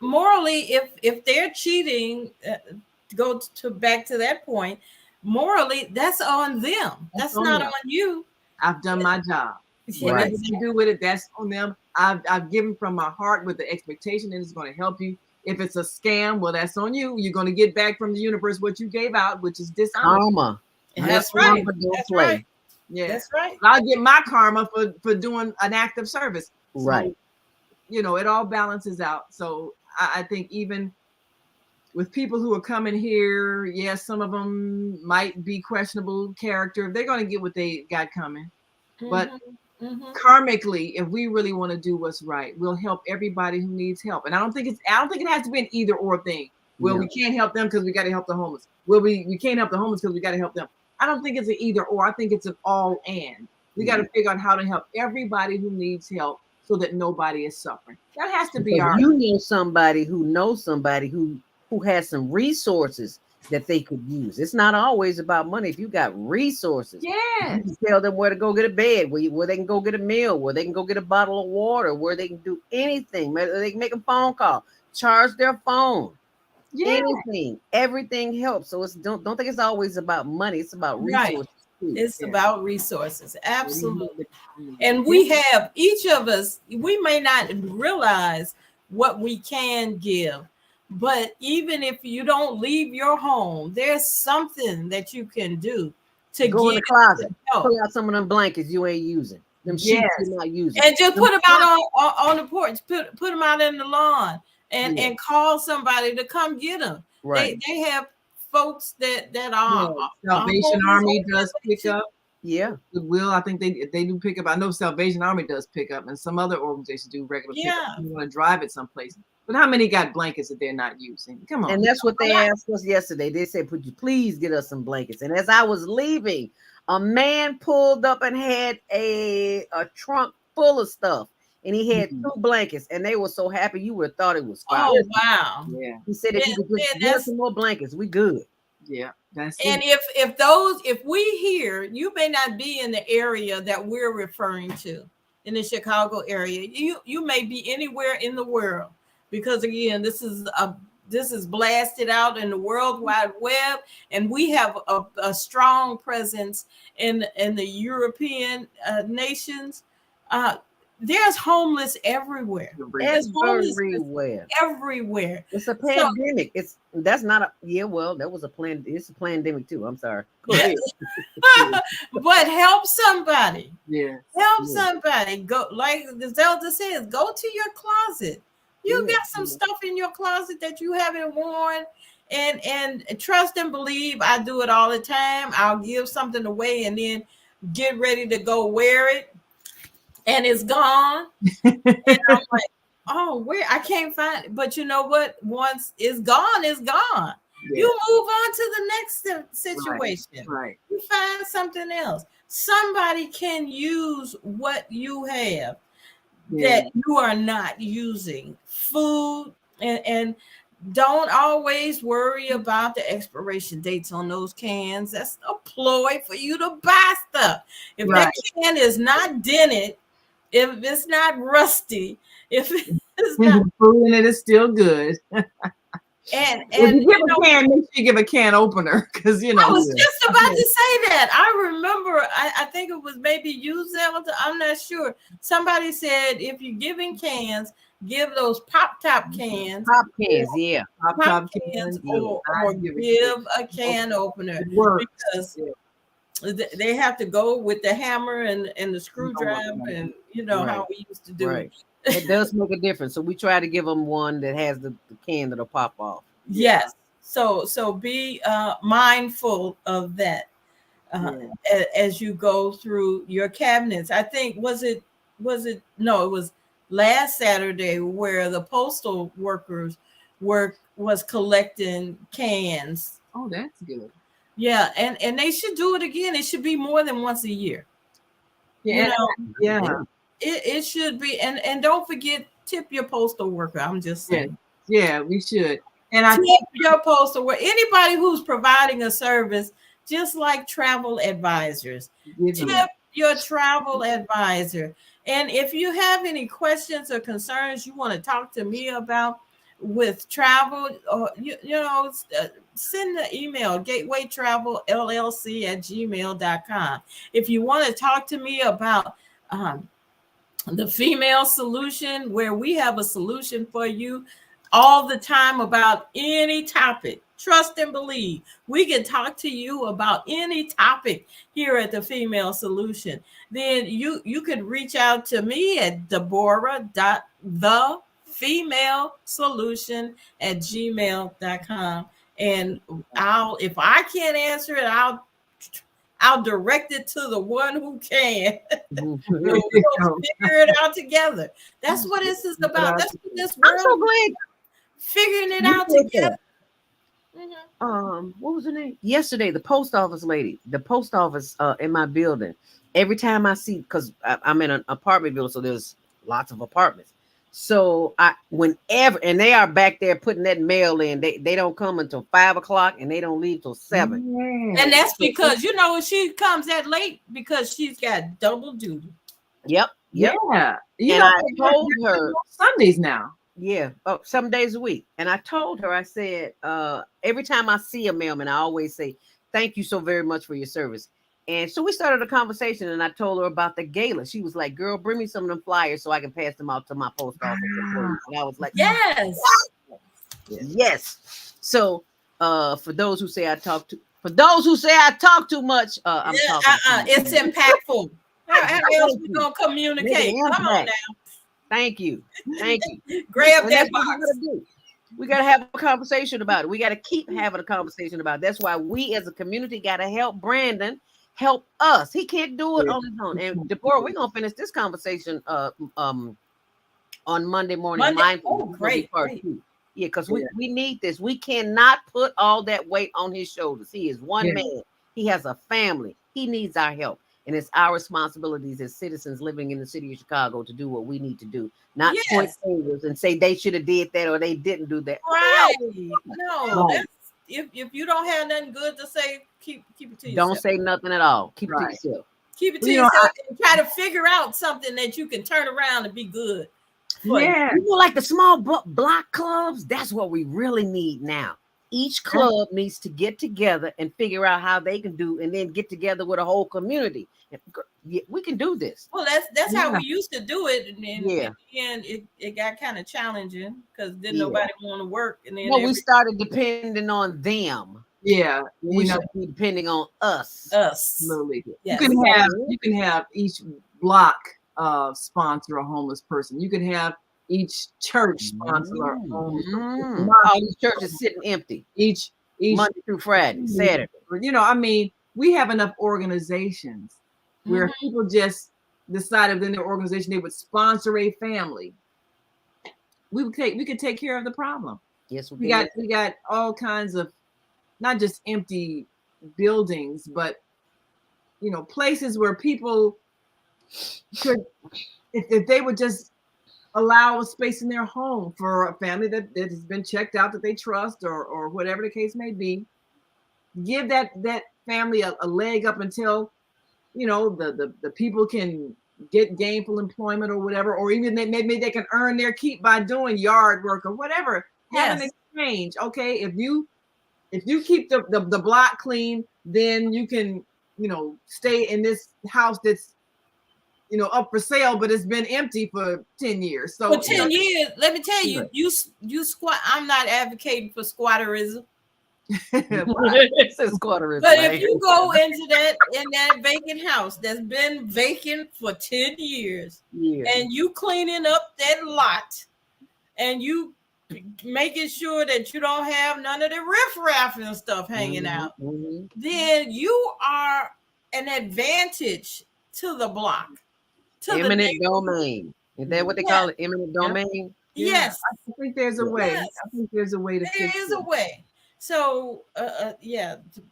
morally, if they're cheating, to go to back to that point, morally, that's on them. That's on not them. on you. I've done my job. Yeah, Whatever you do with it, that's on them. I've given from my heart with the expectation that it's going to help you. If it's a scam, well, that's on you. You're going to get back from the universe what you gave out, which is dishonest. Karma. That's right. Don't That's play. right. Yeah, That's right. I'll get my karma for doing an act of service. Right. So, you know, it all balances out. So I think even with people who are coming here, yes, some of them might be questionable character. They're going to get what they got coming. But karmically, if we really want to do what's right, we'll help everybody who needs help. And I don't think it has to be an either or thing. Well, we can't help them because we got to help the homeless. Well, we can't help the homeless because we got to help them. I don't think it's an either or. I think it's an all and. We got to figure out how to help everybody who needs help so that nobody is suffering. That has to be our. You need somebody who knows somebody who has some resources that they could use. It's not always about money. If you got resources, Yeah, you can tell them where to go get a bed, where they can go get a meal, where they can go get a bottle of water, where they can do anything. They can make a phone call, charge their phone. yeah. Anything, everything helps. So it's don't think it's always about money. It's about resources. Too. It's about resources. Absolutely. And we have, each of us, we may not realize what we can give, but even if you don't leave your home, there's something that you can do to go in the give closet, help. pull out some of them blankets you ain't using, them sheets you're not using, and just put them out on the porch, put them out in the lawn, and call somebody to come get them. Right. They have folks that are Salvation Army does pick up. Yeah. Goodwill, I think they do pick up. I know Salvation Army does pick up, and some other organizations do regular pick up. You want to drive it someplace. But how many got blankets that they're not using? Come on. And that's what they asked us yesterday. They said, "Could you please get us some blankets?" And as I was leaving, a man pulled up and had a trunk full of stuff. And he had 2 blankets, and they were so happy you would have thought it was 5. Oh, wow. Yeah. He said, if you could just get us some more blankets, we good. Yeah. That's and it. if we hear, you may not be in the area that we're referring to in the Chicago area. You may be anywhere in the world, because again, this is blasted out in the World Wide Web, and we have a strong presence in the European nations. There's homeless everywhere. There's everywhere. Everywhere. It's a pandemic. That was a plan. It's a pandemic too. I'm sorry. Go ahead. But help somebody. Yeah. Help somebody. Go, like Zelda says, go to your closet. You got some stuff in your closet that you haven't worn. And trust and believe, I do it all the time. I'll give something away and then get ready to go wear it. And it's gone. And I'm like, oh, where? I can't find it. But you know what? Once it's gone, it's gone. Yeah. You move on to the next situation. Right. You find something else. Somebody can use what you have that you are not using. Food, and don't always worry about the expiration dates on those cans. That's a ploy for you to buy stuff. If that can is not dented, if it's not rusty, if it's not food in it is still good. and if you give a can, make sure you give a can opener, because I was just about to say that. I remember, I think it was maybe you, Zelda, I'm not sure. Somebody said if you're giving cans, give those pop-top cans. Pop cans, yeah. Pop-top cans, or give a can opener, because they have to go with the hammer and the screwdriver, and you know how we used to do it. It does make a difference. So we try to give them one that has the can that'll pop off. Yes. So be mindful of that as you go through your cabinets. I think it was last Saturday where the postal workers was collecting cans. Oh, that's good. Yeah, and they should do it again. It should be more than once a year. Yeah, it should be. And don't forget, tip your postal worker. I'm just saying. Yeah, we should. And I tip your postal worker, anybody who's providing a service, just like travel advisors. give them Tip your travel advisor. And if you have any questions or concerns you want to talk to me about with travel, or send the email gatewaytravelllc@gmail.com. If you want to talk to me about the female solution, where we have a solution for you all the time about any topic. Trust and believe. We can talk to you about any topic here at the Female Solution. Then you could reach out to me at deborah.thefemalesolution@gmail.com. And if I can't answer it, I'll direct it to the one who can. We'll figure it out together. That's what this is about. That's what this world. I'm so glad Figuring it out together. What was her name? Yesterday, the post office lady, the post office in my building. Every time I see, because I'm in an apartment building, so there's lots of apartments. So whenever, and they are back there putting that mail in, they don't come until 5 o'clock and they don't leave till 7. And that's because she comes that late because she's got double duty. Yep. Yeah. And I told her Sundays now. Yeah, 7 days a week. And I told her, I said, every time I see a mailman, I always say, thank you so very much for your service. And so we started a conversation, and I told her about the gala. She was like, girl, bring me some of them flyers so I can pass them out to my post office. And I was like, yes. So for those who say I talk too much, I'm talking. It's impactful. How else we gonna communicate? Come on now. Thank you. Grab that box. We got to have a conversation about it. We got to keep having a conversation about it. That's why we as a community got to help Brandon help us. He can't do it on his own. And Deborah, we're going to finish this conversation on Monday morning. Great. Part 2. Yeah, because we need this. We cannot put all that weight on his shoulders. He is one man. He has a family. He needs our help. And it's our responsibilities as citizens living in the city of Chicago to do what we need to do, not point fingers and say they should have did that or they didn't do that. Right? No. That's, if you don't have nothing good to say, keep it to yourself. Don't say nothing at all. Keep it to yourself. Keep it to yourself and try to figure out something that you can turn around and be good. Yeah, like the small block clubs. That's what we really need now. Each club needs to get together and figure out how they can do, and then get together with a whole community. We can do this. Well, that's how we used to do it, and then it got kind of challenging because then nobody want to work, and then we started depending on them. Yeah, we should be depending on us. Absolutely. Yes. You can have each block sponsor a homeless person. You can have each church sponsor a homeless person. All these churches sitting empty. Each Monday through Friday, Saturday. We have enough organizations where people just decided within their organization they would sponsor a family. We could take care of the problem. Yes, we got all kinds of not just empty buildings, but places where people could, if they would just allow a space in their home for a family that has been checked out, that they trust, or whatever the case may be, give that family a leg up until the people can get gainful employment or whatever, or even maybe they can earn their keep by doing yard work or whatever. Have an exchange. Okay, if you keep the block clean, then you can stay in this house that's up for sale, but it's been empty for 10 years. So for 10 years, let me tell you, you squat. I'm not advocating for squatterism. It's a squatterism. But if you go into that vacant house that's been vacant for 10 years, and you cleaning up that lot, and you making sure that you don't have none of the riffraff and stuff hanging out, then you are an advantage to the block. Eminent domain. Is that what they call it? Eminent domain? Yes. I think there's a way. Yes. I think there's a way to There is a way. So,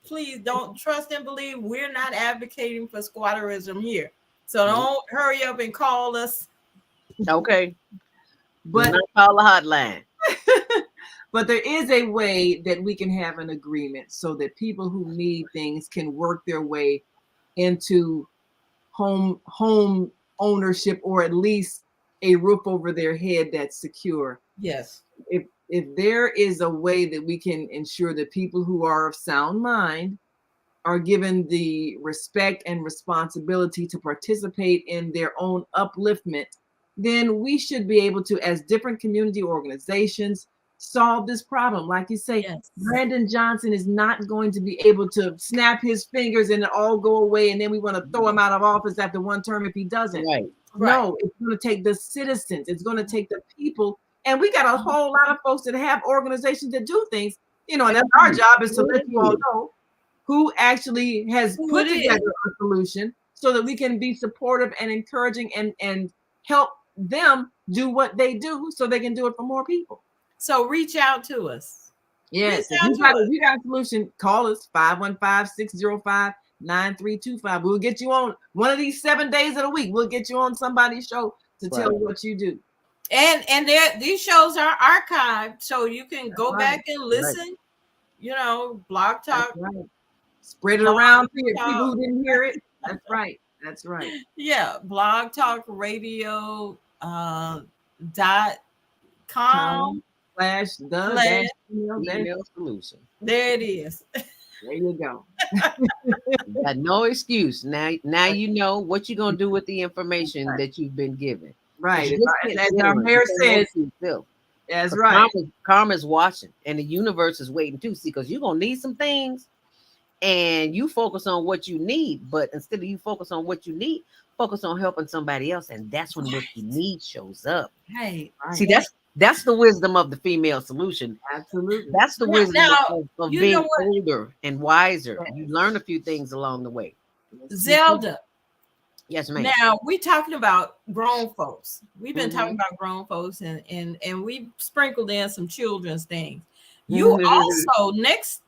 please don't trust and believe. We're not advocating for squatterism here. So don't hurry up and call us. Okay. But not call the hotline. But there is a way that we can have an agreement so that people who need things can work their way into home ownership, or at least a roof over their head that's secure. Yes. If there is a way that we can ensure that people who are of sound mind are given the respect and responsibility to participate in their own upliftment, then we should be able to, as different community organizations, solve this problem. Like you say, Yes. Brandon Johnson is not going to be able to snap his fingers and it all go away, and then we want to throw him out of office after one term if he doesn't. Right. No, it's going to take the citizens. It's going to take the people. And we got a whole lot of folks that have organizations that do things, and that's our job, is to let you all know who actually has put together a solution so that we can be supportive and encouraging and help them do what they do so they can do it for more people. So reach out to us. Yes. If you got a solution, call us 515-605-9325. We'll get you on one of these 7 days of the week. We'll get you on somebody's show to tell you what you do. And these shows are archived, so you can go back and listen. Blog Talk. Spread it around to people who didn't hear it. That's right. That's right. Yeah, Blog Talk Radio .com /the solution. There it is. There you go. Got no excuse. Now you know what you're gonna do with the information that you've been given. Right. As our mayor says, that's right. Karma's watching, and the universe is waiting too. See, because you're gonna need some things, and you focus on what you need, but instead of you focus on what you need, focus on helping somebody else, and that's when what you need shows up. Hey, see, that's the wisdom of the female solution. Absolutely. That's the wisdom of being older and wiser. You learn a few things along the way. Zelda. Yes, ma'am. Now we're talking about grown folks. We've been talking about grown folks, and we sprinkled in some children's things. You also next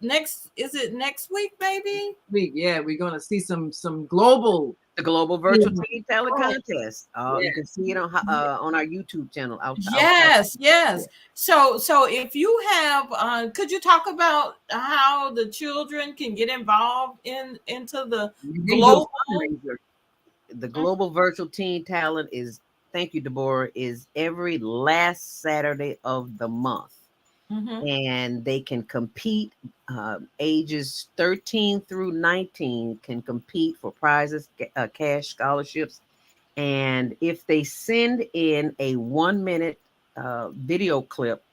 is it next week, maybe? Yeah, we're gonna see some global. The global virtual teen talent contest. You can see it on our YouTube channel. Yes. So if you have, could you talk about how the children can get involved into the global? The global virtual teen talent is, thank you, Deborah, is every last Saturday of the month. And they can compete. Ages 13 through 19 can compete for prizes, cash scholarships. And if they send in a 1-minute video clip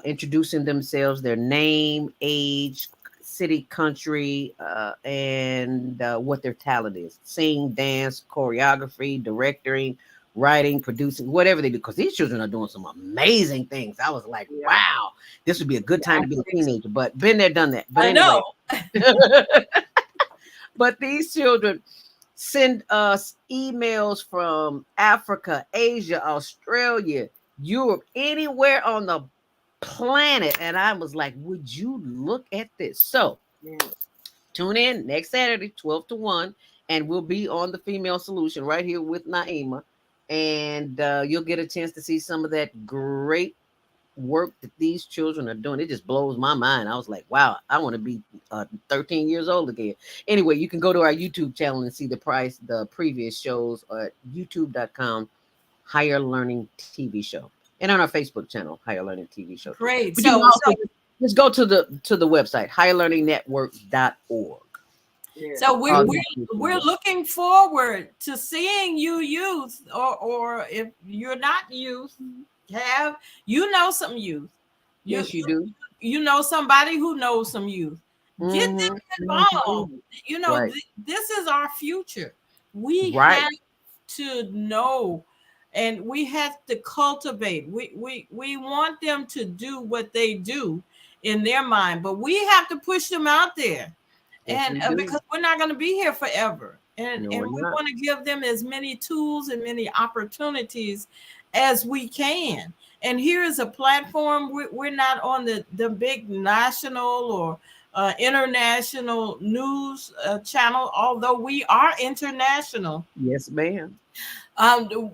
introducing themselves, their name, age, city, country, and what their talent is: sing, dance, choreography, directing, writing, producing, whatever they do, because these children are doing some amazing things. I was like, wow, this would be a good time to be a teenager, but been there, done that. But anyway. But these children send us emails from Africa, Asia, Australia, Europe, anywhere on the planet. And I was like, would you look at this? So tune in next Saturday, 12 to 1, and we'll be on the Female Solution right here with Naima. And you'll get a chance to see some of that great work that these children are doing. It just blows my mind. I was like, wow, I want to be 13 years old again. Anyway, you can go to our YouTube channel and see the previous shows at youtube.com Higher Learning TV Show, and on our Facebook channel, Higher Learning TV Show. Great. But so just go to the website, higherlearningnetwork.org. Yeah. So we're looking forward to seeing you youth, or if you're not youth, some youth. Yes, you do. You know somebody who knows some youth. Get them involved. This is our future. We have to know, and we have to cultivate. We want them to do what they do in their mind, but we have to push them out there. And because we're not going to be here forever. And we want to give them as many tools and many opportunities as we can. And here is a platform. We're not on the big national or international news channel, although we are international. Yes, ma'am.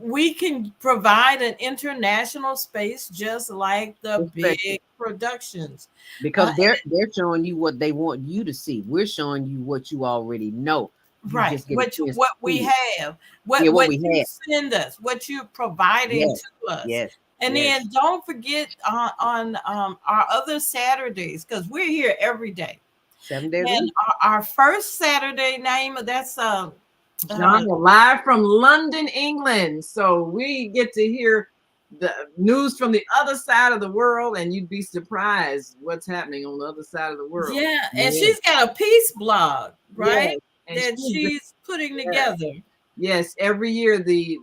We can provide an international space just like the big productions. Because they're showing you what they want you to see. We're showing you what you already know. You Right. just get a chance to What we see it. have, Yeah, what we you have. send us, what you're providing Yes, to us. yes, And yes. then don't forget on our other Saturdays, because we're here every day. 7 days a And week. our first Saturday name, that's John, live from London, England. So we get to hear the news from the other side of the world, and you'd be surprised what's happening on the other side of the world. yeah, and Yeah. she's got a peace blog, right? Yes, and That she's putting together. yes, every year the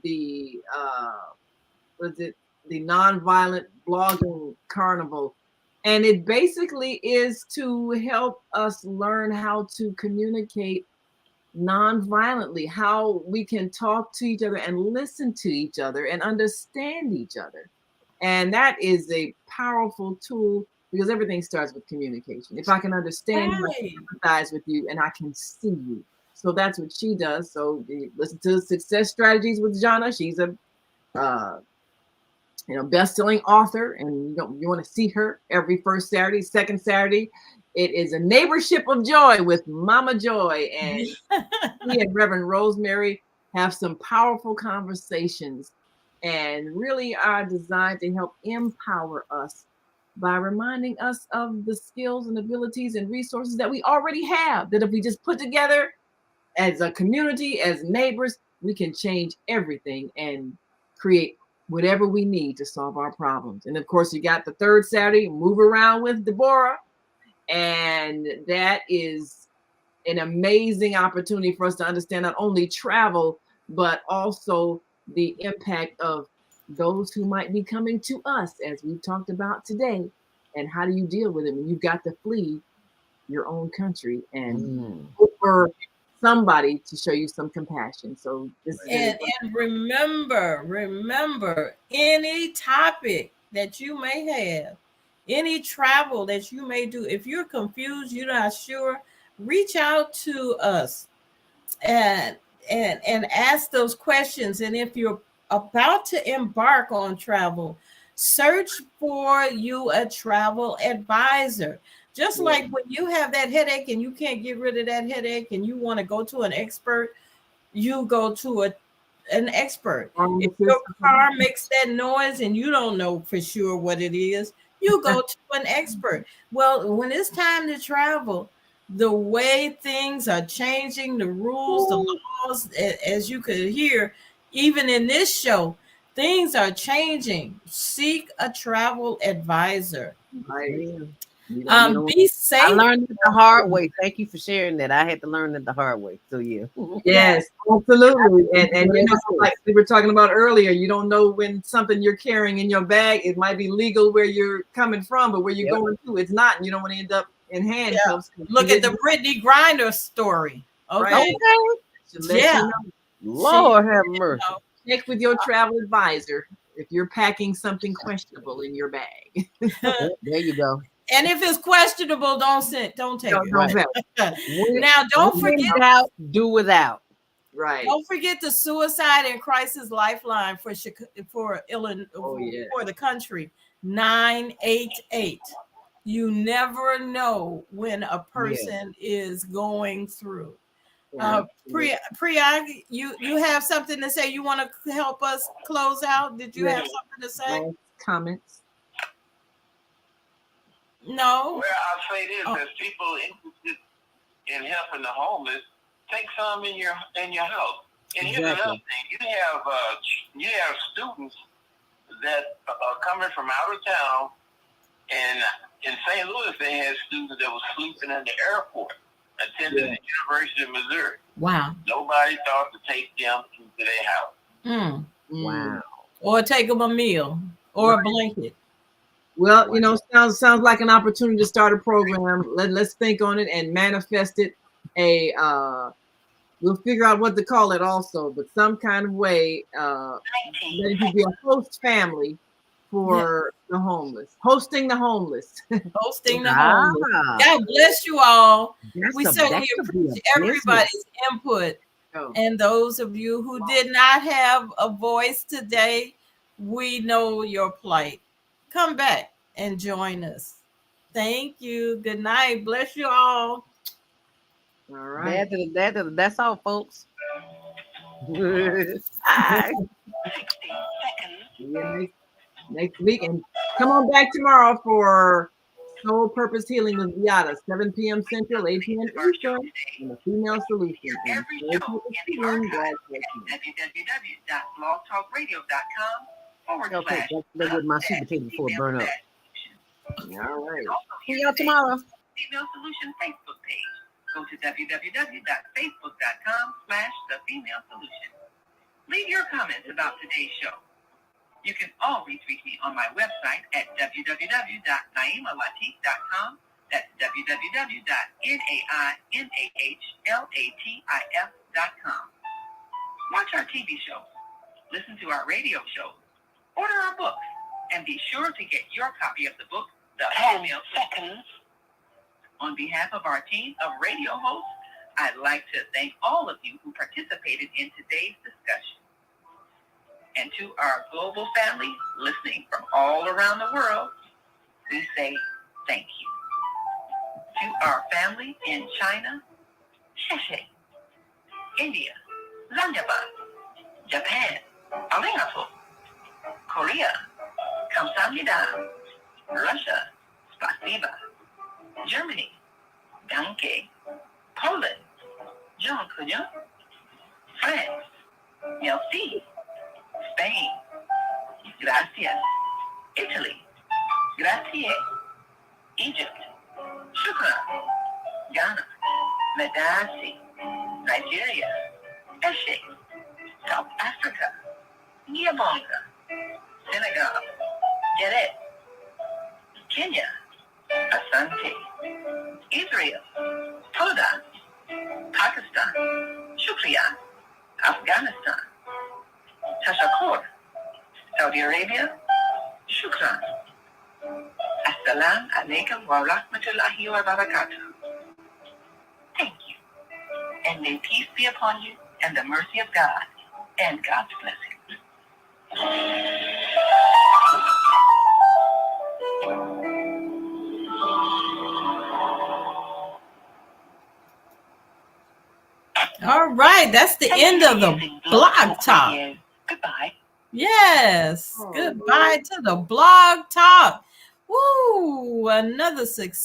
was it the nonviolent blogging carnival, and it basically is to help us learn how to communicate non-violently, how we can talk to each other and listen to each other and understand each other. And that is a powerful tool because everything starts with communication. If I can understand you, I can empathize with you, and I can see you. So that's what she does. So listen to Success Strategies with Jana. She's a best-selling author, and you want to see her every first Saturday, second Saturday. It is a neighborship of joy with Mama Joy, and she and Reverend Rosemary have some powerful conversations and really are designed to help empower us by reminding us of the skills and abilities and resources that we already have, that if we just put together as a community, as neighbors, we can change everything and create whatever we need to solve our problems. And of course, you got the third Saturday, Move Around with Deborah. And that is an amazing opportunity for us to understand not only travel, but also the impact of those who might be coming to us, as we've talked about today. And how do you deal with it when you've got to flee your own country and look for somebody to show you some compassion? So this is and remember any topic that you may have, any travel that you may do, if you're confused, you're not sure, reach out to us and ask those questions. And if you're about to embark on travel, search for you a travel advisor. Just like when you have that headache and you can't get rid of that headache and you want to go to an expert, you go to an expert. If your car makes that noise and you don't know for sure what it is, you go to an expert. Well, when it's time to travel, the way things are changing, the rules, the laws, as you could hear, even in this show, things are changing. Seek a travel advisor. Be safe. I learned it the hard way. Thank you for sharing that. I had to learn it the hard way. So yeah. Yes, absolutely. And like we were talking about earlier, you don't know when something you're carrying in your bag, it might be legal where you're coming from, but where you're going to, it's not, and you don't want to end up in handcuffs. Look at the Brittany Griner story. Okay. Lord have mercy. Check with your travel advisor if you're packing something questionable in your bag. There you go. And if it's questionable, don't take it. Right. Now, don't forget do without. Right. Don't forget the Suicide and Crisis Lifeline for Illinois, for the country, 988. You never know when a person is going through. Priya, you have something to say? You want to help us close out? Did you have something to say? Comments? No. Well, I'll say this: as people interested in helping the homeless, take some in your house. And here's another thing: you have students that are coming from out of town, and in St. Louis they had students that were sleeping in the airport, attending the University of Missouri. Wow! Nobody thought to take them into their house. Wow! Or take them a meal or a blanket. Well, sounds like an opportunity to start a program. Let's think on it and manifest it. We'll figure out what to call it also, but some kind of way that it could be a host family for the homeless, hosting the homeless. Hosting the homeless. God bless you all. We certainly appreciate everybody's input. And those of you who did not have a voice today, we know your plight. Come back and join us. Thank you. Good night. Bless you all. All right. That's all, folks. 60 seconds. See you next week. And come on back tomorrow for Soul Purpose Healing with Viata, 7 p.m. Central, 8 p.m. Eastern, on the Female Solution. And Every Soul show Purpose in the Healing, archive God bless at you. www.blogtalkradio.com/. Okay, that's with my sweet potato before it burn up. All right. See y'all tomorrow. Female Solution Facebook page. Go to www.facebook.com/The Female Solution. Leave your comments about today's show. You can always reach me on my website at www.naimalatif.com. That's www.naimalatif.com. Watch our TV shows, listen to our radio shows, order our books, and be sure to get your copy of the book, The 10 Seconds. On behalf of our team of radio hosts, I'd like to thank all of you who participated in today's discussion. And to our global family listening from all around the world, we say thank you. To our family in China, Sheshe, India, Zanzibar, Japan, Arigato, Korea, Kamsahamnida, Russia, Spasiba, Germany, Danke, Poland, Jean Couillon, France, Merci, Spain, Gracias, Italy, Grazie, Egypt, Shukran, Ghana, Medasi, Nigeria, Eshe, South Africa, Niabonga, Senegal, Geret, Kenya, Asante, Israel, Toda, Pakistan, Shukriya, Afghanistan, Tashakur, Saudi Arabia, Shukran. Assalam alaikum wa rahmatullahi wa barakatuh. Thank you. And may peace be upon you and the mercy of God and God's blessings. All right, that's the end of the blog talk. Goodbye. Yes, goodbye to the blog talk. Woo, another success.